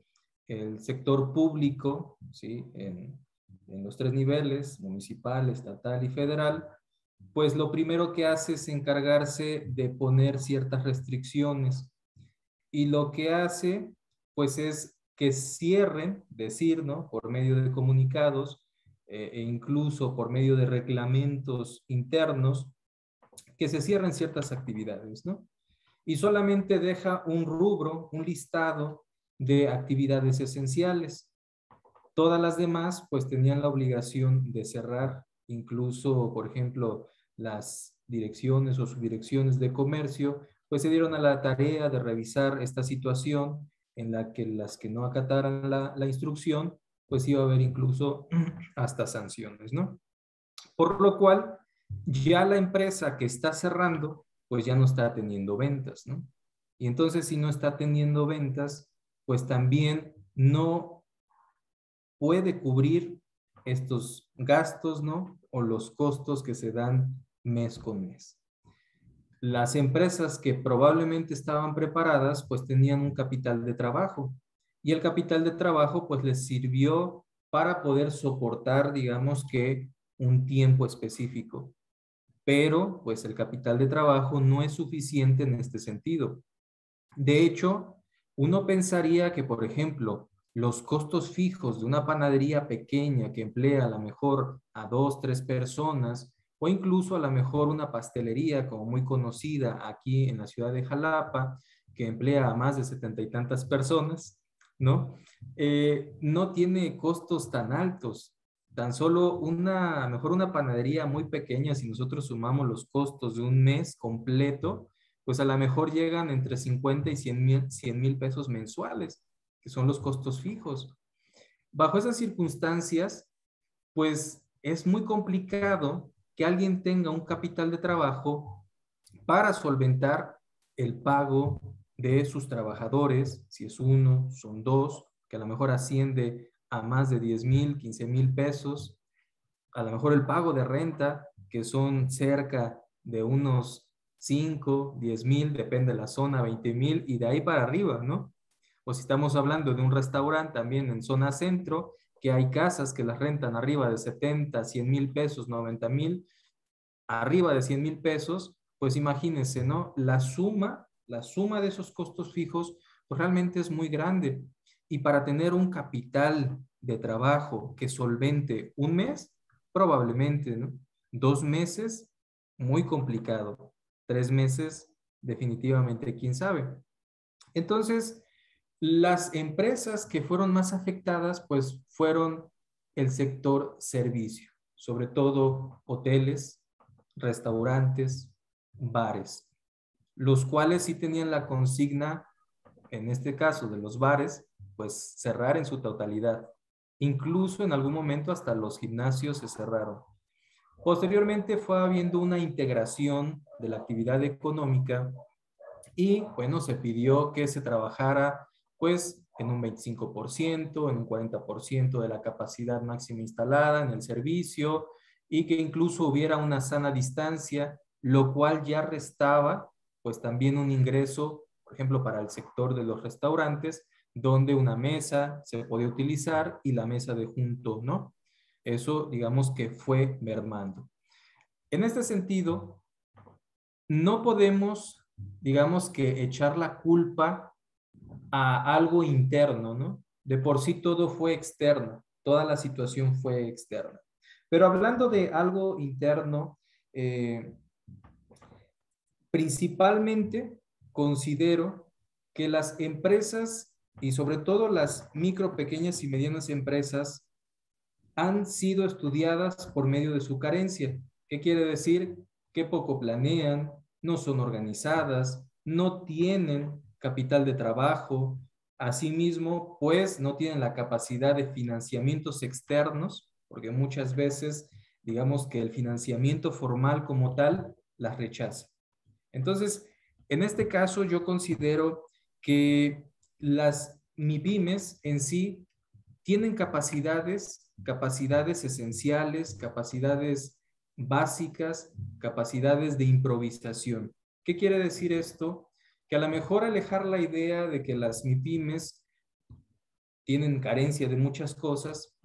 el sector público, ¿sí? En los tres niveles, municipal, estatal y federal, pues lo primero que hace es encargarse de poner ciertas restricciones. Y lo que hace, pues es que cierren, decir, ¿no? Por medio de comunicados e incluso por medio de reglamentos internos, que se cierren ciertas actividades, ¿no? Y solamente deja un rubro, un listado de actividades esenciales. Todas las demás, pues tenían la obligación de cerrar, incluso, por ejemplo, las direcciones o subdirecciones de comercio, pues se dieron a la tarea de revisar esta situación en la que las que no acataran la instrucción, pues iba a haber incluso hasta sanciones, ¿no? Por lo cual, ya la empresa que está cerrando, pues ya no está teniendo ventas, ¿no? Y entonces, si no está teniendo ventas, pues también no puede cubrir estos gastos, ¿no? O los costos que se dan mes con mes. Las empresas que probablemente estaban preparadas, pues tenían un capital de trabajo. Y el capital de trabajo, pues les sirvió para poder soportar, digamos que, un tiempo específico. Pero, pues el capital de trabajo no es suficiente en este sentido. De hecho, uno pensaría que, por ejemplo, los costos fijos de una panadería pequeña que emplea a lo mejor a 2, 3 personas, o incluso a lo mejor una pastelería como muy conocida aquí en la ciudad de Jalapa, que emplea a más de 70 y tantas personas, ¿no? No tiene costos tan altos. Tan solo mejor una panadería muy pequeña, si nosotros sumamos los costos de un mes completo, pues a lo mejor llegan entre 50 y 100 mil pesos mensuales, que son los costos fijos. Bajo esas circunstancias, pues es muy complicado que alguien tenga un capital de trabajo para solventar el pago de sus trabajadores, si es uno, son dos, que a lo mejor asciende a más de 10 mil, 15 mil pesos, a lo mejor el pago de renta, que son cerca de unos 5, 10 mil, depende de la zona, 20 mil, y de ahí para arriba, ¿no? O si estamos hablando de un restaurante también en zona centro, que hay casas que las rentan arriba de 70, 100 mil pesos, 90 mil, arriba de 100 mil pesos, pues imagínense, ¿no? La suma de esos costos fijos, pues realmente es muy grande. Y para tener un capital de trabajo que solvente un mes, probablemente, ¿no? 2 meses, muy complicado. 3 meses, definitivamente, quién sabe. Entonces, las empresas que fueron más afectadas, pues fueron el sector servicio, sobre todo hoteles, restaurantes, bares, los cuales sí tenían la consigna, en este caso de los bares, pues cerrar en su totalidad. Incluso en algún momento hasta los gimnasios se cerraron. Posteriormente fue habiendo una integración de la actividad económica y bueno, se pidió que se trabajara pues en un 25%, en un 40% de la capacidad máxima instalada en el servicio y que incluso hubiera una sana distancia, lo cual ya restaba pues también un ingreso, por ejemplo, para el sector de los restaurantes, donde una mesa se podía utilizar y la mesa de junto, ¿no? Eso digamos que fue mermando. En este sentido, no podemos, digamos que echar la culpa a algo interno, ¿no? De por sí todo fue externo, toda la situación fue externa. Pero hablando de algo interno, principalmente considero que las empresas y sobre todo las micro, pequeñas y medianas empresas han sido estudiadas por medio de su carencia. ¿Qué quiere decir? Que poco planean, no son organizadas, no tienen capital de trabajo, asimismo, pues no tienen la capacidad de financiamientos externos, porque muchas veces, digamos que el financiamiento formal como tal las rechaza. Entonces, en este caso yo considero que las MIPYMES en sí tienen capacidades esenciales, capacidades básicas, capacidades de improvisación. ¿Qué quiere decir esto? Que a lo mejor alejar la idea de que las MIPYMES tienen carencia de muchas cosas,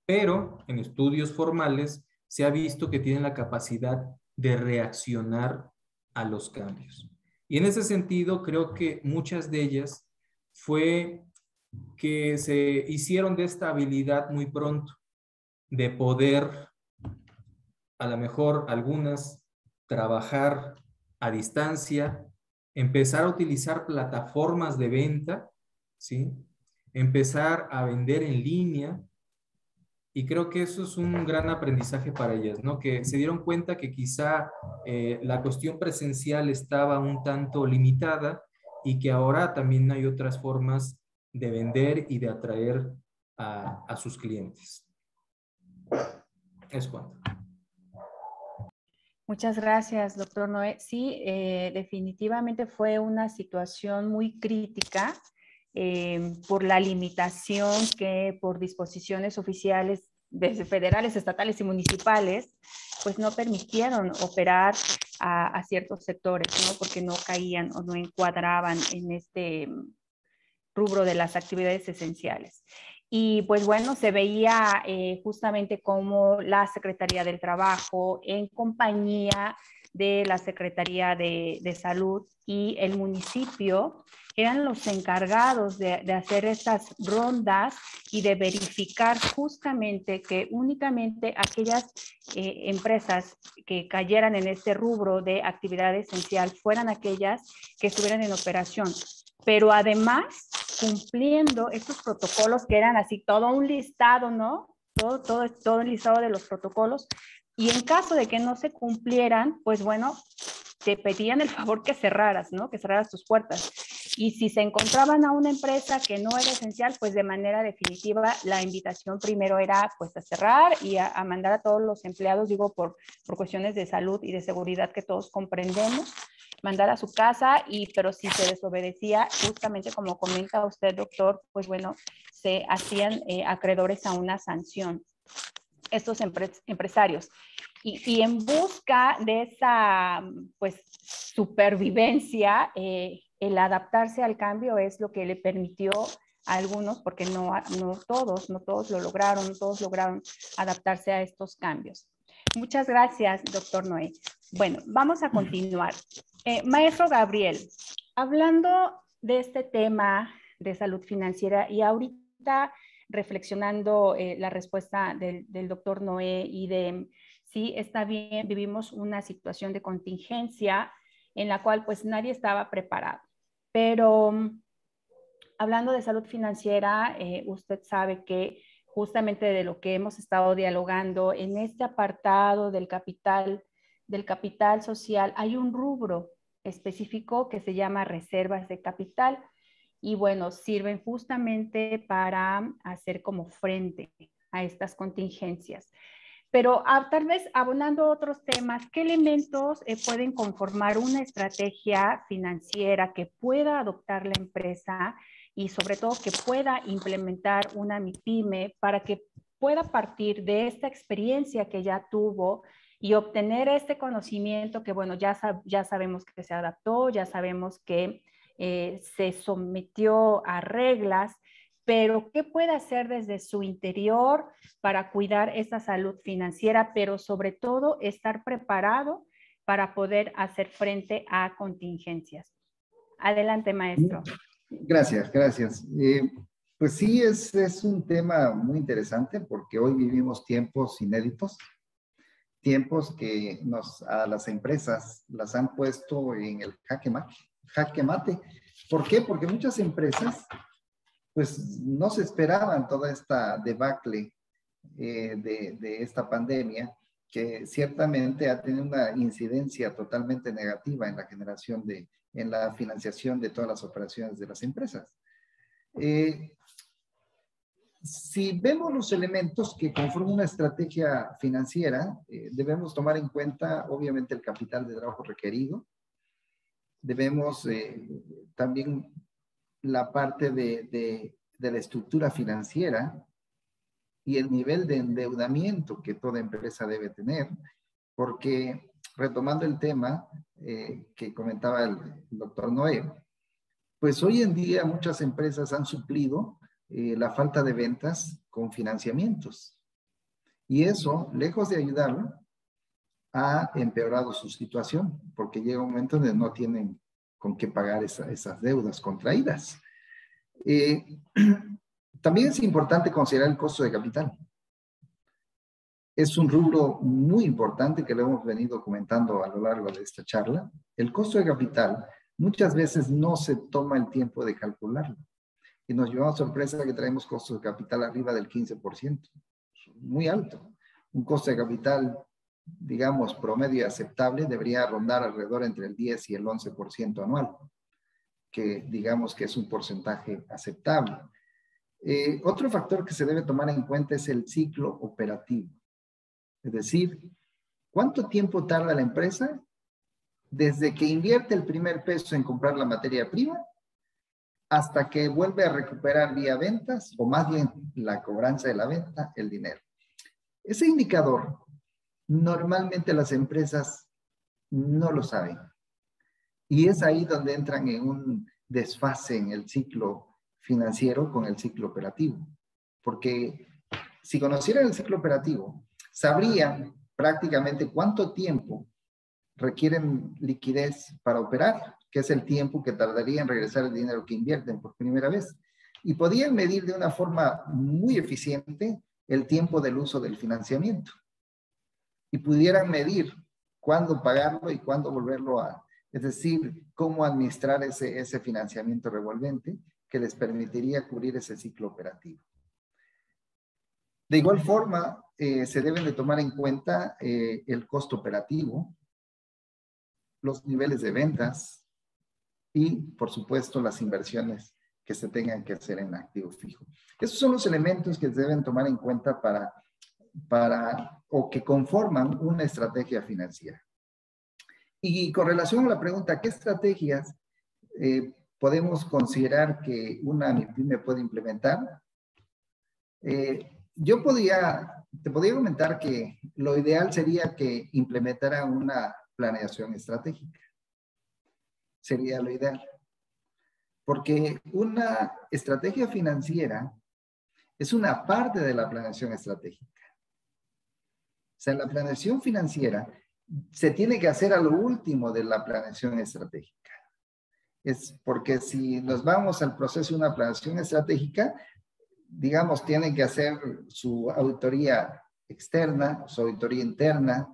pero en estudios formales se ha visto que tienen la capacidad de reaccionar a los cambios. Y en ese sentido, creo que muchas de ellas fue que se hicieron de esta habilidad muy pronto, de poder, a lo mejor algunas, trabajar a distancia, empezar a utilizar plataformas de venta, ¿sí? Empezar a vender en línea, y creo que eso es un gran aprendizaje para ellas, ¿no? Que se dieron cuenta que quizá la cuestión presencial estaba un tanto limitada y que ahora también hay otras formas de vender y de atraer a sus clientes. Es cuanto. Muchas gracias, doctor Noé. Sí, definitivamente fue una situación muy crítica por la limitación que por disposiciones oficiales desde federales, estatales y municipales, pues no permitieron operar a ciertos sectores, ¿no? Porque no caían o no encuadraban en este rubro de las actividades esenciales. Y pues bueno, se veía justamente como la Secretaría del Trabajo en compañía de la Secretaría de Salud y el municipio eran los encargados de hacer estas rondas y de verificar justamente que únicamente aquellas empresas que cayeran en este rubro de actividad esencial fueran aquellas que estuvieran en operación. Pero además, cumpliendo estos protocolos que eran así, todo un listado, ¿no? Todo el listado de los protocolos. Y en caso de que no se cumplieran, pues bueno, te pedían el favor que cerraras, ¿no? Que cerraras tus puertas. Y si se encontraban a una empresa que no era esencial, pues de manera definitiva la invitación primero era pues a cerrar y a mandar a todos los empleados, digo, por cuestiones de salud y de seguridad que todos comprendemos, mandar a su casa, pero si se desobedecía, justamente como comenta usted, doctor, pues bueno, se hacían acreedores a una sanción estos empresarios. Y en busca de esa pues supervivencia, el adaptarse al cambio es lo que le permitió a algunos, porque no todos lo lograron, no todos lograron adaptarse a estos cambios. Muchas gracias, doctor Noé. Bueno, vamos a continuar. Maestro Gabriel, hablando de este tema de salud financiera y ahorita reflexionando la respuesta del doctor Noé y de sí, está bien, vivimos una situación de contingencia en la cual pues nadie estaba preparado. Pero hablando de salud financiera, usted sabe que justamente de lo que hemos estado dialogando en este apartado del capital social, hay un rubro específico que se llama reservas de capital. Y bueno, sirven justamente para hacer como frente a estas contingencias. Pero tal vez abonando otros temas, ¿qué elementos pueden conformar una estrategia financiera que pueda adoptar la empresa y sobre todo que pueda implementar una MIPYME para que pueda partir de esta experiencia que ya tuvo y obtener este conocimiento que, bueno, ya sabemos que se adaptó, ya sabemos que se sometió a reglas, pero ¿qué puede hacer desde su interior para cuidar esa salud financiera, pero sobre todo estar preparado para poder hacer frente a contingencias? Adelante, maestro. Gracias. Pues sí, es un tema muy interesante porque hoy vivimos tiempos inéditos, tiempos que a las empresas las han puesto en el jaque mate. ¿Por qué? Porque muchas empresas pues no se esperaban toda esta debacle de esta pandemia, que ciertamente ha tenido una incidencia totalmente negativa en la en la financiación de todas las operaciones de las empresas. Si vemos los elementos que conforman una estrategia financiera, debemos tomar en cuenta, obviamente, el capital de trabajo requerido. Debemos también la parte de la estructura financiera y el nivel de endeudamiento que toda empresa debe tener, porque retomando el tema que comentaba el doctor Noé, pues hoy en día muchas empresas han suplido la falta de ventas con financiamientos. Y eso, lejos de ayudarlo, ha empeorado su situación, porque llega un momento donde no tienen con qué pagar esas deudas contraídas. También es importante considerar el costo de capital. Es un rubro muy importante que lo hemos venido comentando a lo largo de esta charla. El costo de capital muchas veces no se toma el tiempo de calcularlo. Y nos llevamos sorpresa que traemos costos de capital arriba del 15%. Muy alto. Un costo de capital, digamos, promedio aceptable debería rondar alrededor entre el 10 y el 11% anual, que digamos que es un porcentaje aceptable. Otro factor que se debe tomar en cuenta es el ciclo operativo. Es decir, ¿cuánto tiempo tarda la empresa desde que invierte el primer peso en comprar la materia prima hasta que vuelve a recuperar vía ventas, o más bien la cobranza de la venta, el dinero? Ese indicador, normalmente las empresas no lo saben. Y es ahí donde entran en un desfase en el ciclo financiero con el ciclo operativo. Porque si conocieran el ciclo operativo, sabrían prácticamente cuánto tiempo requieren liquidez para operar, que es el tiempo que tardaría en regresar el dinero que invierten por primera vez. Y podían medir de una forma muy eficiente el tiempo del uso del financiamiento. Y pudieran medir cuándo pagarlo y cuándo volverlo a... Es decir, cómo administrar ese financiamiento revolvente que les permitiría cubrir ese ciclo operativo. De igual forma, se deben de tomar en cuenta el costo operativo, los niveles de ventas y, por supuesto, las inversiones que se tengan que hacer en activo fijo. Esos son los elementos que se deben tomar en cuenta o que conforman una estrategia financiera. Y con relación a la pregunta, ¿qué estrategias podemos considerar que una MIPYME puede implementar? Te podría comentar que lo ideal sería que implementara una planeación estratégica. Sería lo ideal. Porque una estrategia financiera es una parte de la planeación estratégica. O sea, la planeación financiera se tiene que hacer a lo último de la planeación estratégica. Es porque si nos vamos al proceso de una planeación estratégica, digamos, tienen que hacer su auditoría externa, su auditoría interna,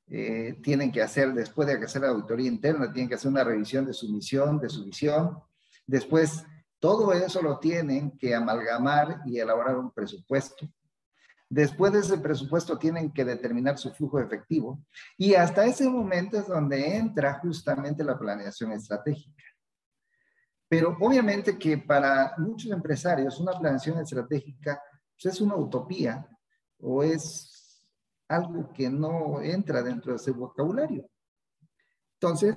tienen que hacer, después de hacer la auditoría interna, tienen que hacer una revisión de su misión, de su visión. Después, todo eso lo tienen que amalgamar y elaborar un presupuesto. Después de ese presupuesto tienen que determinar su flujo efectivo. Y hasta ese momento es donde entra justamente la planeación estratégica. Pero obviamente que para muchos empresarios una planeación estratégica pues es una utopía o es algo que no entra dentro de ese vocabulario. Entonces,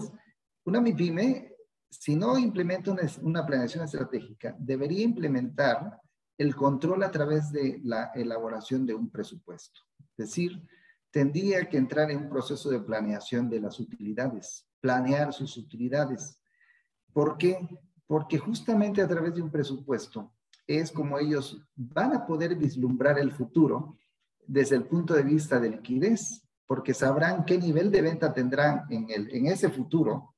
una MIPYME, si no implementa una planeación estratégica, debería implementar el control a través de la elaboración de un presupuesto. Es decir, tendría que entrar en un proceso de planeación de las utilidades, planear sus utilidades. ¿Por qué? Porque justamente a través de un presupuesto es como ellos van a poder vislumbrar el futuro desde el punto de vista de liquidez, porque sabrán qué nivel de venta tendrán en ese futuro,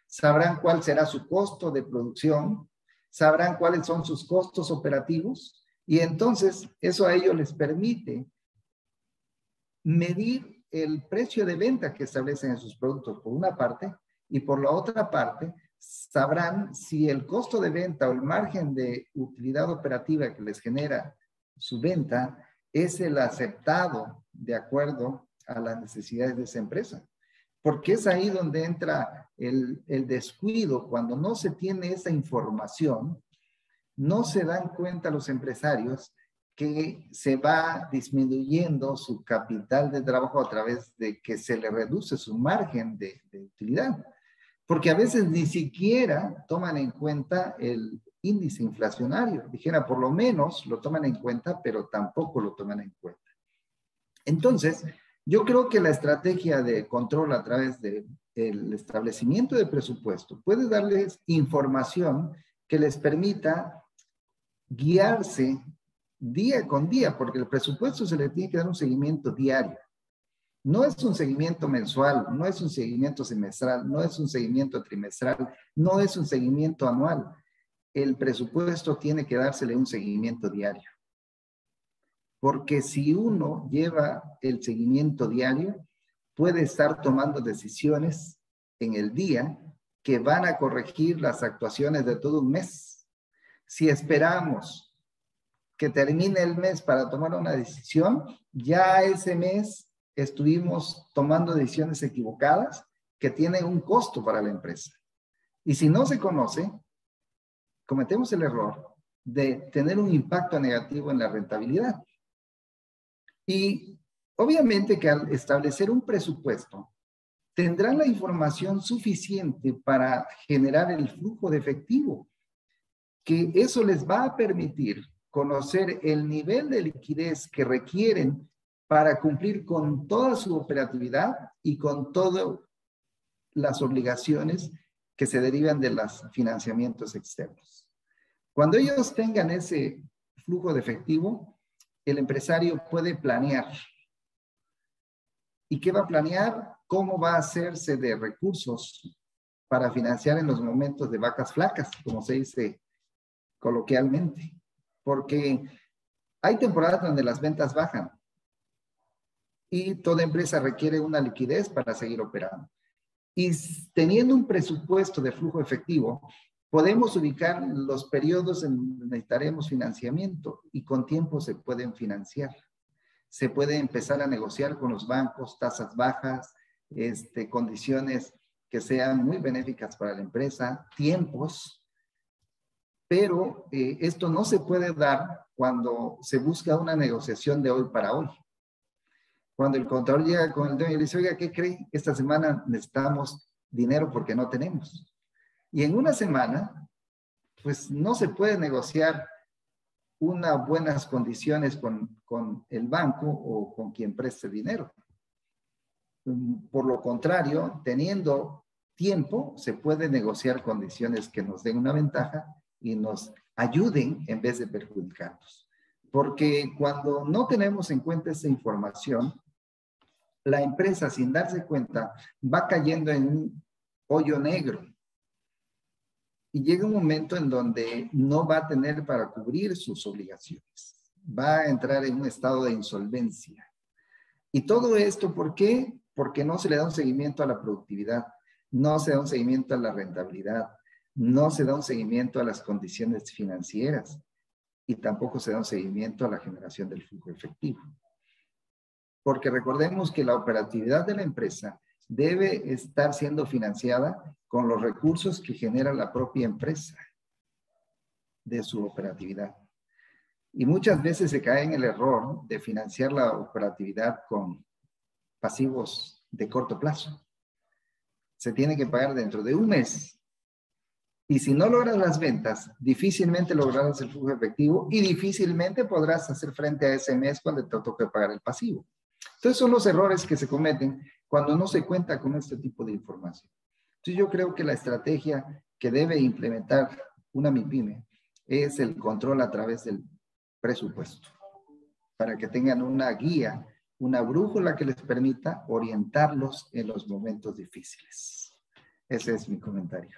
sabrán cuál será su costo de producción, sabrán cuáles son sus costos operativos, y entonces eso a ellos les permite medir el precio de venta que establecen en sus productos por una parte, y por la otra parte sabrán si el costo de venta o el margen de utilidad operativa que les genera su venta es el aceptado de acuerdo a las necesidades de esa empresa. Porque es ahí donde entra el descuido. Cuando no se tiene esa información, no se dan cuenta los empresarios que se va disminuyendo su capital de trabajo a través de que se le reduce su margen de utilidad. Porque a veces ni siquiera toman en cuenta el índice inflacionario. Dijera, por lo menos lo toman en cuenta, pero tampoco lo toman en cuenta. Entonces, yo creo que la estrategia de control a través del establecimiento de presupuesto puede darles información que les permita guiarse día con día, porque el presupuesto se le tiene que dar un seguimiento diario. No es un seguimiento mensual, no es un seguimiento semestral, no es un seguimiento trimestral, no es un seguimiento anual. El presupuesto tiene que dársele un seguimiento diario. Porque si uno lleva el seguimiento diario, puede estar tomando decisiones en el día que van a corregir las actuaciones de todo un mes. Si esperamos que termine el mes para tomar una decisión, ya ese mes estuvimos tomando decisiones equivocadas que tienen un costo para la empresa. Y si no se conoce, cometemos el error de tener un impacto negativo en la rentabilidad. Y obviamente que al establecer un presupuesto, tendrán la información suficiente para generar el flujo de efectivo, que eso les va a permitir conocer el nivel de liquidez que requieren para cumplir con toda su operatividad y con todas las obligaciones que se derivan de los financiamientos externos. Cuando ellos tengan ese flujo de efectivo, el empresario puede planear. ¿Y qué va a planear? cómo va a hacerse de recursos para financiar en los momentos de vacas flacas, como se dice coloquialmente, porque hay temporadas donde las ventas bajan y toda empresa requiere una liquidez para seguir operando. Y teniendo un presupuesto de flujo efectivo, podemos ubicar los periodos en donde necesitaremos financiamiento y con tiempo se pueden financiar. Se puede empezar a negociar con los bancos, tasas bajas, condiciones que sean muy benéficas para la empresa, tiempos, pero esto no se puede dar cuando se busca una negociación de hoy para hoy. Cuando el contador llega con el dueño y le dice, oiga, ¿qué cree? Esta semana necesitamos dinero porque no tenemos. Y en una semana, pues no se puede negociar unas buenas condiciones con el banco o con quien preste dinero. Por lo contrario, teniendo tiempo, se puede negociar condiciones que nos den una ventaja y nos ayuden en vez de perjudicarnos. Porque cuando no tenemos en cuenta esa información, la empresa, sin darse cuenta, va cayendo en un hoyo negro. Y llega un momento en donde no va a tener para cubrir sus obligaciones. Va a entrar en un estado de insolvencia. Y todo esto, ¿por qué? Porque no se le da un seguimiento a la productividad, no se da un seguimiento a la rentabilidad, no se da un seguimiento a las condiciones financieras y tampoco se da un seguimiento a la generación del flujo efectivo. Porque recordemos que la operatividad de la empresa debe estar siendo financiada con los recursos que genera la propia empresa de su operatividad. Y muchas veces se cae en el error de financiar la operatividad con pasivos de corto plazo. Se tiene que pagar dentro de un mes. Y si no logras las ventas, difícilmente lograrás el flujo efectivo y difícilmente podrás hacer frente a ese mes cuando te toque pagar el pasivo. Entonces son los errores que se cometen cuando no se cuenta con este tipo de información. Entonces yo creo que la estrategia que debe implementar una MIPYME es el control a través del presupuesto, para que tengan una guía, una brújula que les permita orientarlos en los momentos difíciles. Ese es mi comentario.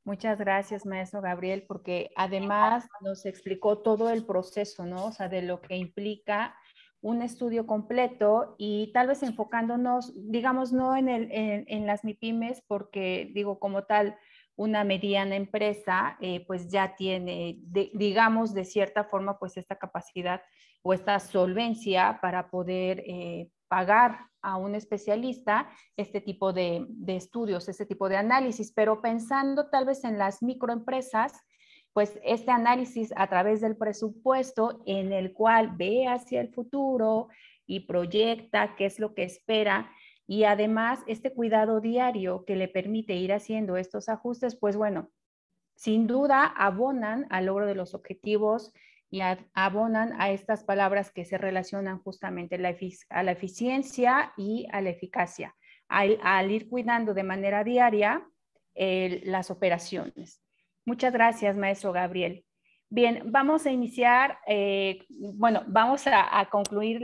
Muchas gracias, maestro Gabriel, porque además nos explicó todo el proceso, ¿no? O sea, de lo que implica un estudio completo y tal vez enfocándonos, digamos, no en las MIPYMES, porque digo, como tal, una mediana empresa, pues ya tiene, digamos, de cierta forma, pues esta capacidad o esta solvencia para poder pagar a un especialista este tipo de estudios, este tipo de análisis, pero pensando tal vez en las microempresas, pues este análisis a través del presupuesto en el cual ve hacia el futuro y proyecta qué es lo que espera y además este cuidado diario que le permite ir haciendo estos ajustes, pues bueno, sin duda abonan al logro de los objetivos y abonan a estas palabras que se relacionan justamente a la eficiencia y a la eficacia, al ir cuidando de manera diaria las operaciones. Muchas gracias, maestro Gabriel. Bien, vamos a iniciar, bueno, vamos a concluir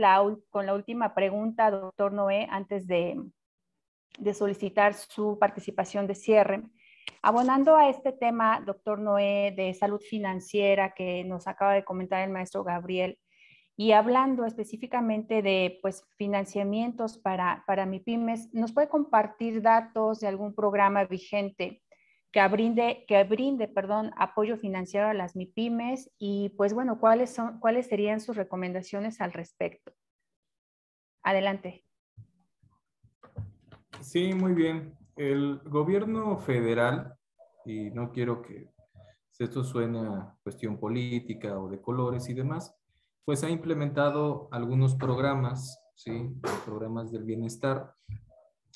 con la última pregunta, doctor Noé, antes de solicitar su participación de cierre. Abonando a este tema, doctor Noé, de salud financiera que nos acaba de comentar el maestro Gabriel, y hablando específicamente de pues, financiamientos para MIPYMES, ¿nos puede compartir datos de algún programa vigente que brinde apoyo financiero a las MIPYMES? Y pues bueno, ¿cuáles serían sus recomendaciones al respecto? Adelante. Sí, muy bien. El gobierno federal, y no quiero que esto suene a cuestión política o de colores y demás, pues ha implementado algunos programas, ¿sí? Programas del bienestar,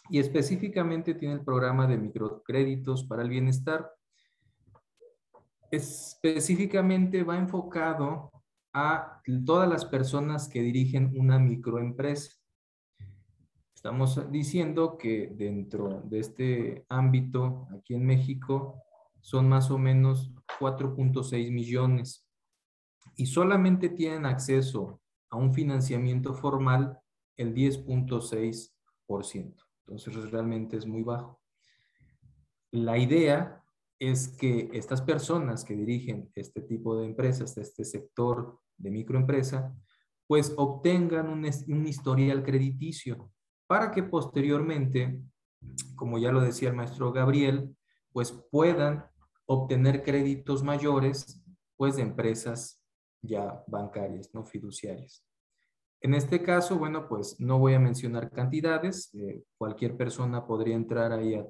y específicamente tiene el programa de microcréditos para el bienestar. Específicamente va enfocado a todas las personas que dirigen una microempresa. Estamos diciendo que dentro de este ámbito, aquí en México, son más o menos 4.6 millones y solamente tienen acceso a un financiamiento formal el 10.6%. Entonces realmente es muy bajo. La idea es que estas personas que dirigen este tipo de empresas, este sector de microempresa, pues obtengan un historial crediticio para que posteriormente, como ya lo decía el maestro Gabriel, pues puedan obtener créditos mayores pues de empresas ya bancarias, no fiduciarias. En este caso, bueno, pues no voy a mencionar cantidades. Cualquier persona podría entrar ahí a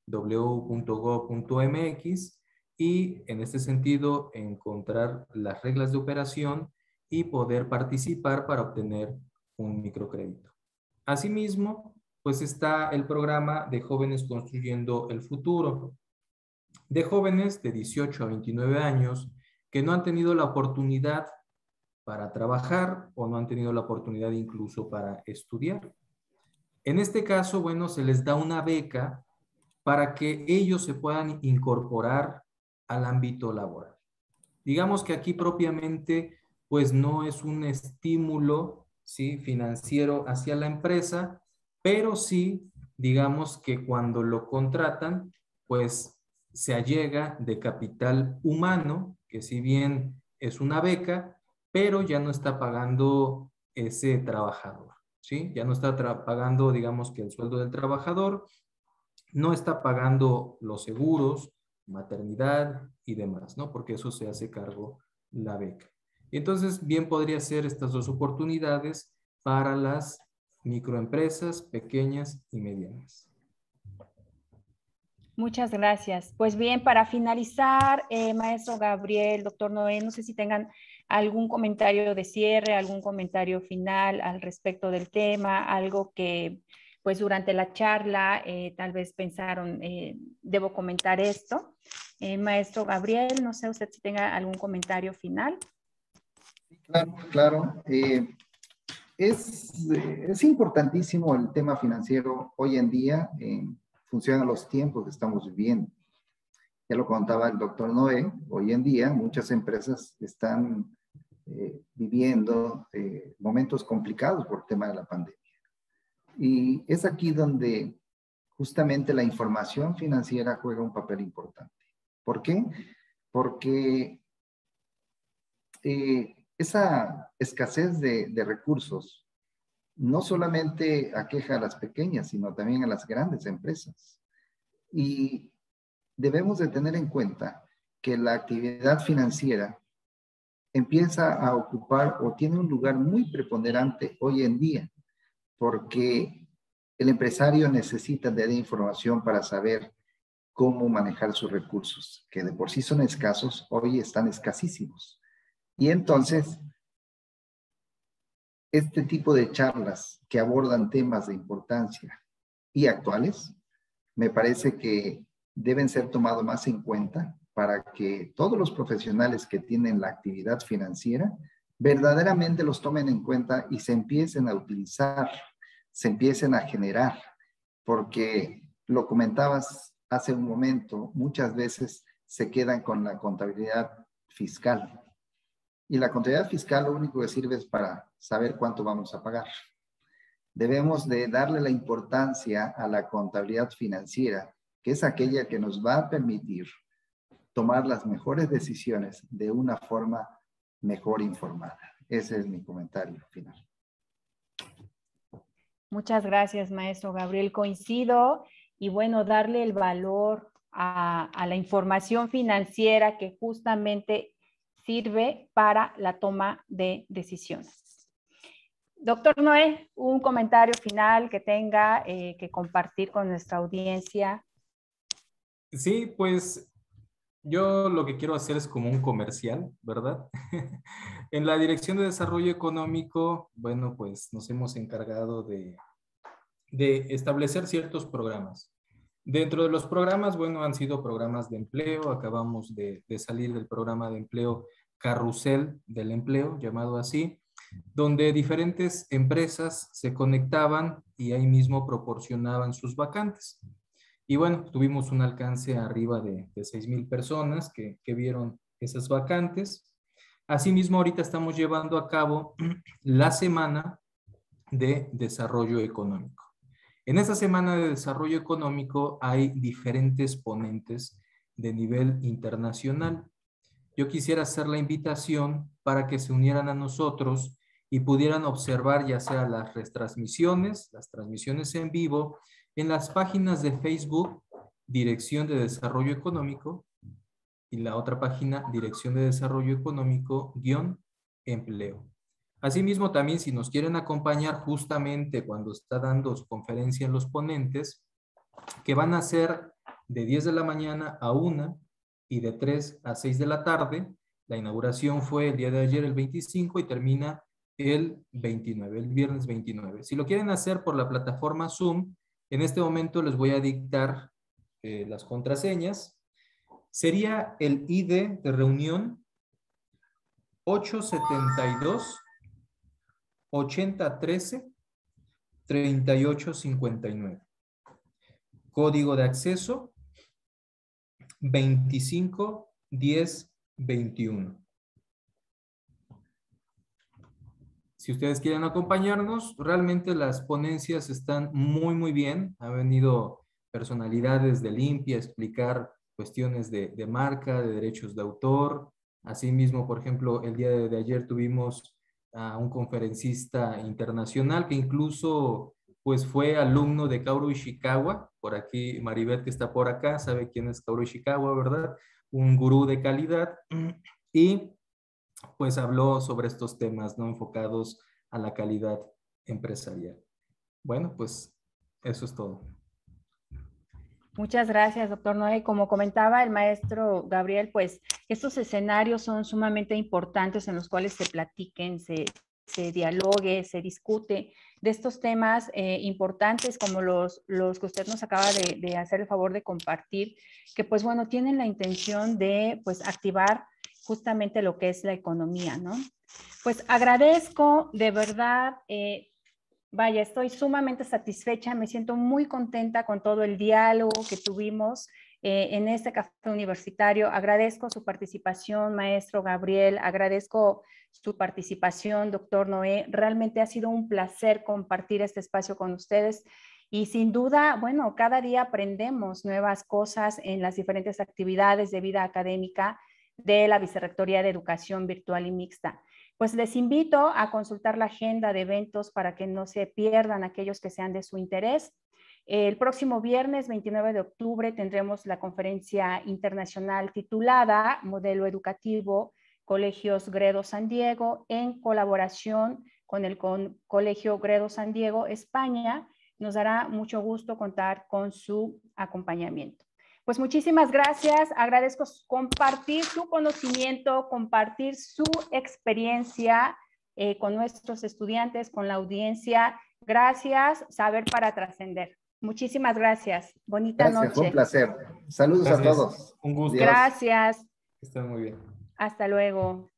www.go.mx y en este sentido encontrar las reglas de operación y poder participar para obtener un microcrédito. Asimismo, pues está el programa de Jóvenes Construyendo el Futuro, de jóvenes de 18 a 29 años que no han tenido la oportunidad para trabajar o no han tenido la oportunidad incluso para estudiar. En este caso, bueno, se les da una beca para que ellos se puedan incorporar al ámbito laboral. Digamos que aquí propiamente, pues no es un estímulo, ¿sí?, financiero hacia la empresa, pero sí, digamos que cuando lo contratan, pues se allega de capital humano, que si bien es una beca, pero ya no está pagando ese trabajador, ¿sí? Ya no está pagando, digamos que el sueldo del trabajador, no está pagando los seguros, maternidad y demás, ¿no? Porque eso se hace cargo la beca. Y entonces, bien podría ser estas dos oportunidades para las microempresas pequeñas y medianas. Muchas gracias. Pues bien, para finalizar, maestro Gabriel, doctor Noé, no sé si tengan algún comentario de cierre, algún comentario final al respecto del tema, algo que pues durante la charla tal vez pensaron, debo comentar esto. Maestro Gabriel, no sé usted si tenga algún comentario final. Claro, claro. Es importantísimo el tema financiero hoy en día en función a los tiempos que estamos viviendo. Ya lo contaba el doctor Noé, hoy en día muchas empresas están viviendo momentos complicados por el tema de la pandemia. Y es aquí donde justamente la información financiera juega un papel importante. ¿Por qué? Porque esa escasez de recursos no solamente aqueja a las pequeñas, sino también a las grandes empresas. Y debemos de tener en cuenta que la actividad financiera empieza a ocupar o tiene un lugar muy preponderante hoy en día, porque el empresario necesita de información para saber cómo manejar sus recursos, que de por sí son escasos, hoy están escasísimos. Y entonces, este tipo de charlas que abordan temas de importancia y actuales, me parece que deben ser tomados más en cuenta para que todos los profesionales que tienen la actividad financiera verdaderamente los tomen en cuenta y se empiecen a utilizar, se empiecen a generar, porque lo comentabas hace un momento, muchas veces se quedan con la contabilidad fiscal. Y la contabilidad fiscal lo único que sirve es para saber cuánto vamos a pagar. Debemos de darle la importancia a la contabilidad financiera, que es aquella que nos va a permitir tomar las mejores decisiones de una forma mejor informada. Ese es mi comentario final. Muchas gracias, maestro Gabriel. Coincido y bueno, darle el valor a la información financiera que justamente sirve para la toma de decisiones. Doctor Noé, un comentario final que tenga que compartir con nuestra audiencia. Sí, pues yo lo que quiero hacer es como un comercial, ¿verdad? En la Dirección de Desarrollo Económico, bueno, pues nos hemos encargado de establecer ciertos programas. Dentro de los programas, bueno, han sido programas de empleo. Acabamos de salir del programa de empleo Carrusel del Empleo, llamado así, donde diferentes empresas se conectaban y ahí mismo proporcionaban sus vacantes. Y bueno, tuvimos un alcance arriba de 6,000 personas que vieron esas vacantes. Asimismo, ahorita estamos llevando a cabo la Semana de Desarrollo Económico. En esta semana de desarrollo económico hay diferentes ponentes de nivel internacional. Yo quisiera hacer la invitación para que se unieran a nosotros y pudieran observar ya sea las retransmisiones, las transmisiones en vivo, en las páginas de Facebook, Dirección de Desarrollo Económico, y la otra página, Dirección de Desarrollo Económico, _empleo. Asimismo, también si nos quieren acompañar justamente cuando está dando su conferencia en los ponentes, que van a ser de 10 de la mañana a 1 y de 3 a 6 de la tarde. La inauguración fue el día de ayer, el 25, y termina el 29, el viernes 29. Si lo quieren hacer por la plataforma Zoom, en este momento les voy a dictar las contraseñas. Sería el ID de reunión 872 8013 3859. Código de acceso 251021. Si ustedes quieren acompañarnos, realmente las ponencias están muy bien. Han venido personalidades de Limpia a explicar cuestiones de marca, de derechos de autor. Asimismo, por ejemplo, el día de ayer tuvimos a un conferencista internacional que incluso pues fue alumno de Kaoru Ishikawa. Por aquí, Maribeth, que está por acá, sabe quién es Kaoru Ishikawa, ¿verdad? Un gurú de calidad. Y pues habló sobre estos temas, ¿no? Enfocados a la calidad empresarial. Bueno, pues eso es todo. Muchas gracias, doctor Noé. Como comentaba el maestro Gabriel, pues estos escenarios son sumamente importantes en los cuales se platiquen, se dialogue, se discute de estos temas importantes como los que usted nos acaba de hacer el favor de compartir, que pues bueno, tienen la intención de pues activar justamente lo que es la economía, ¿no? Pues agradezco de verdad, vaya, estoy sumamente satisfecha, me siento muy contenta con todo el diálogo que tuvimos en este café universitario. Agradezco su participación, maestro Gabriel, agradezco su participación, doctor Noé. Realmente ha sido un placer compartir este espacio con ustedes. Y sin duda, bueno, cada día aprendemos nuevas cosas en las diferentes actividades de vida académica de la Vicerrectoría de Educación Virtual y Mixta. Pues les invito a consultar la agenda de eventos para que no se pierdan aquellos que sean de su interés. El próximo viernes 29 de octubre tendremos la conferencia internacional titulada Modelo Educativo Colegios Gredo San Diego en colaboración con el Colegio Gredo San Diego, España. Nos dará mucho gusto contar con su acompañamiento. Pues muchísimas gracias, agradezco compartir su conocimiento, compartir su experiencia con nuestros estudiantes, con la audiencia. Gracias, saber para trascender. Muchísimas gracias, bonita noche. Fue un placer. Saludos a todos. Un gusto. Gracias. Están muy bien. Hasta luego.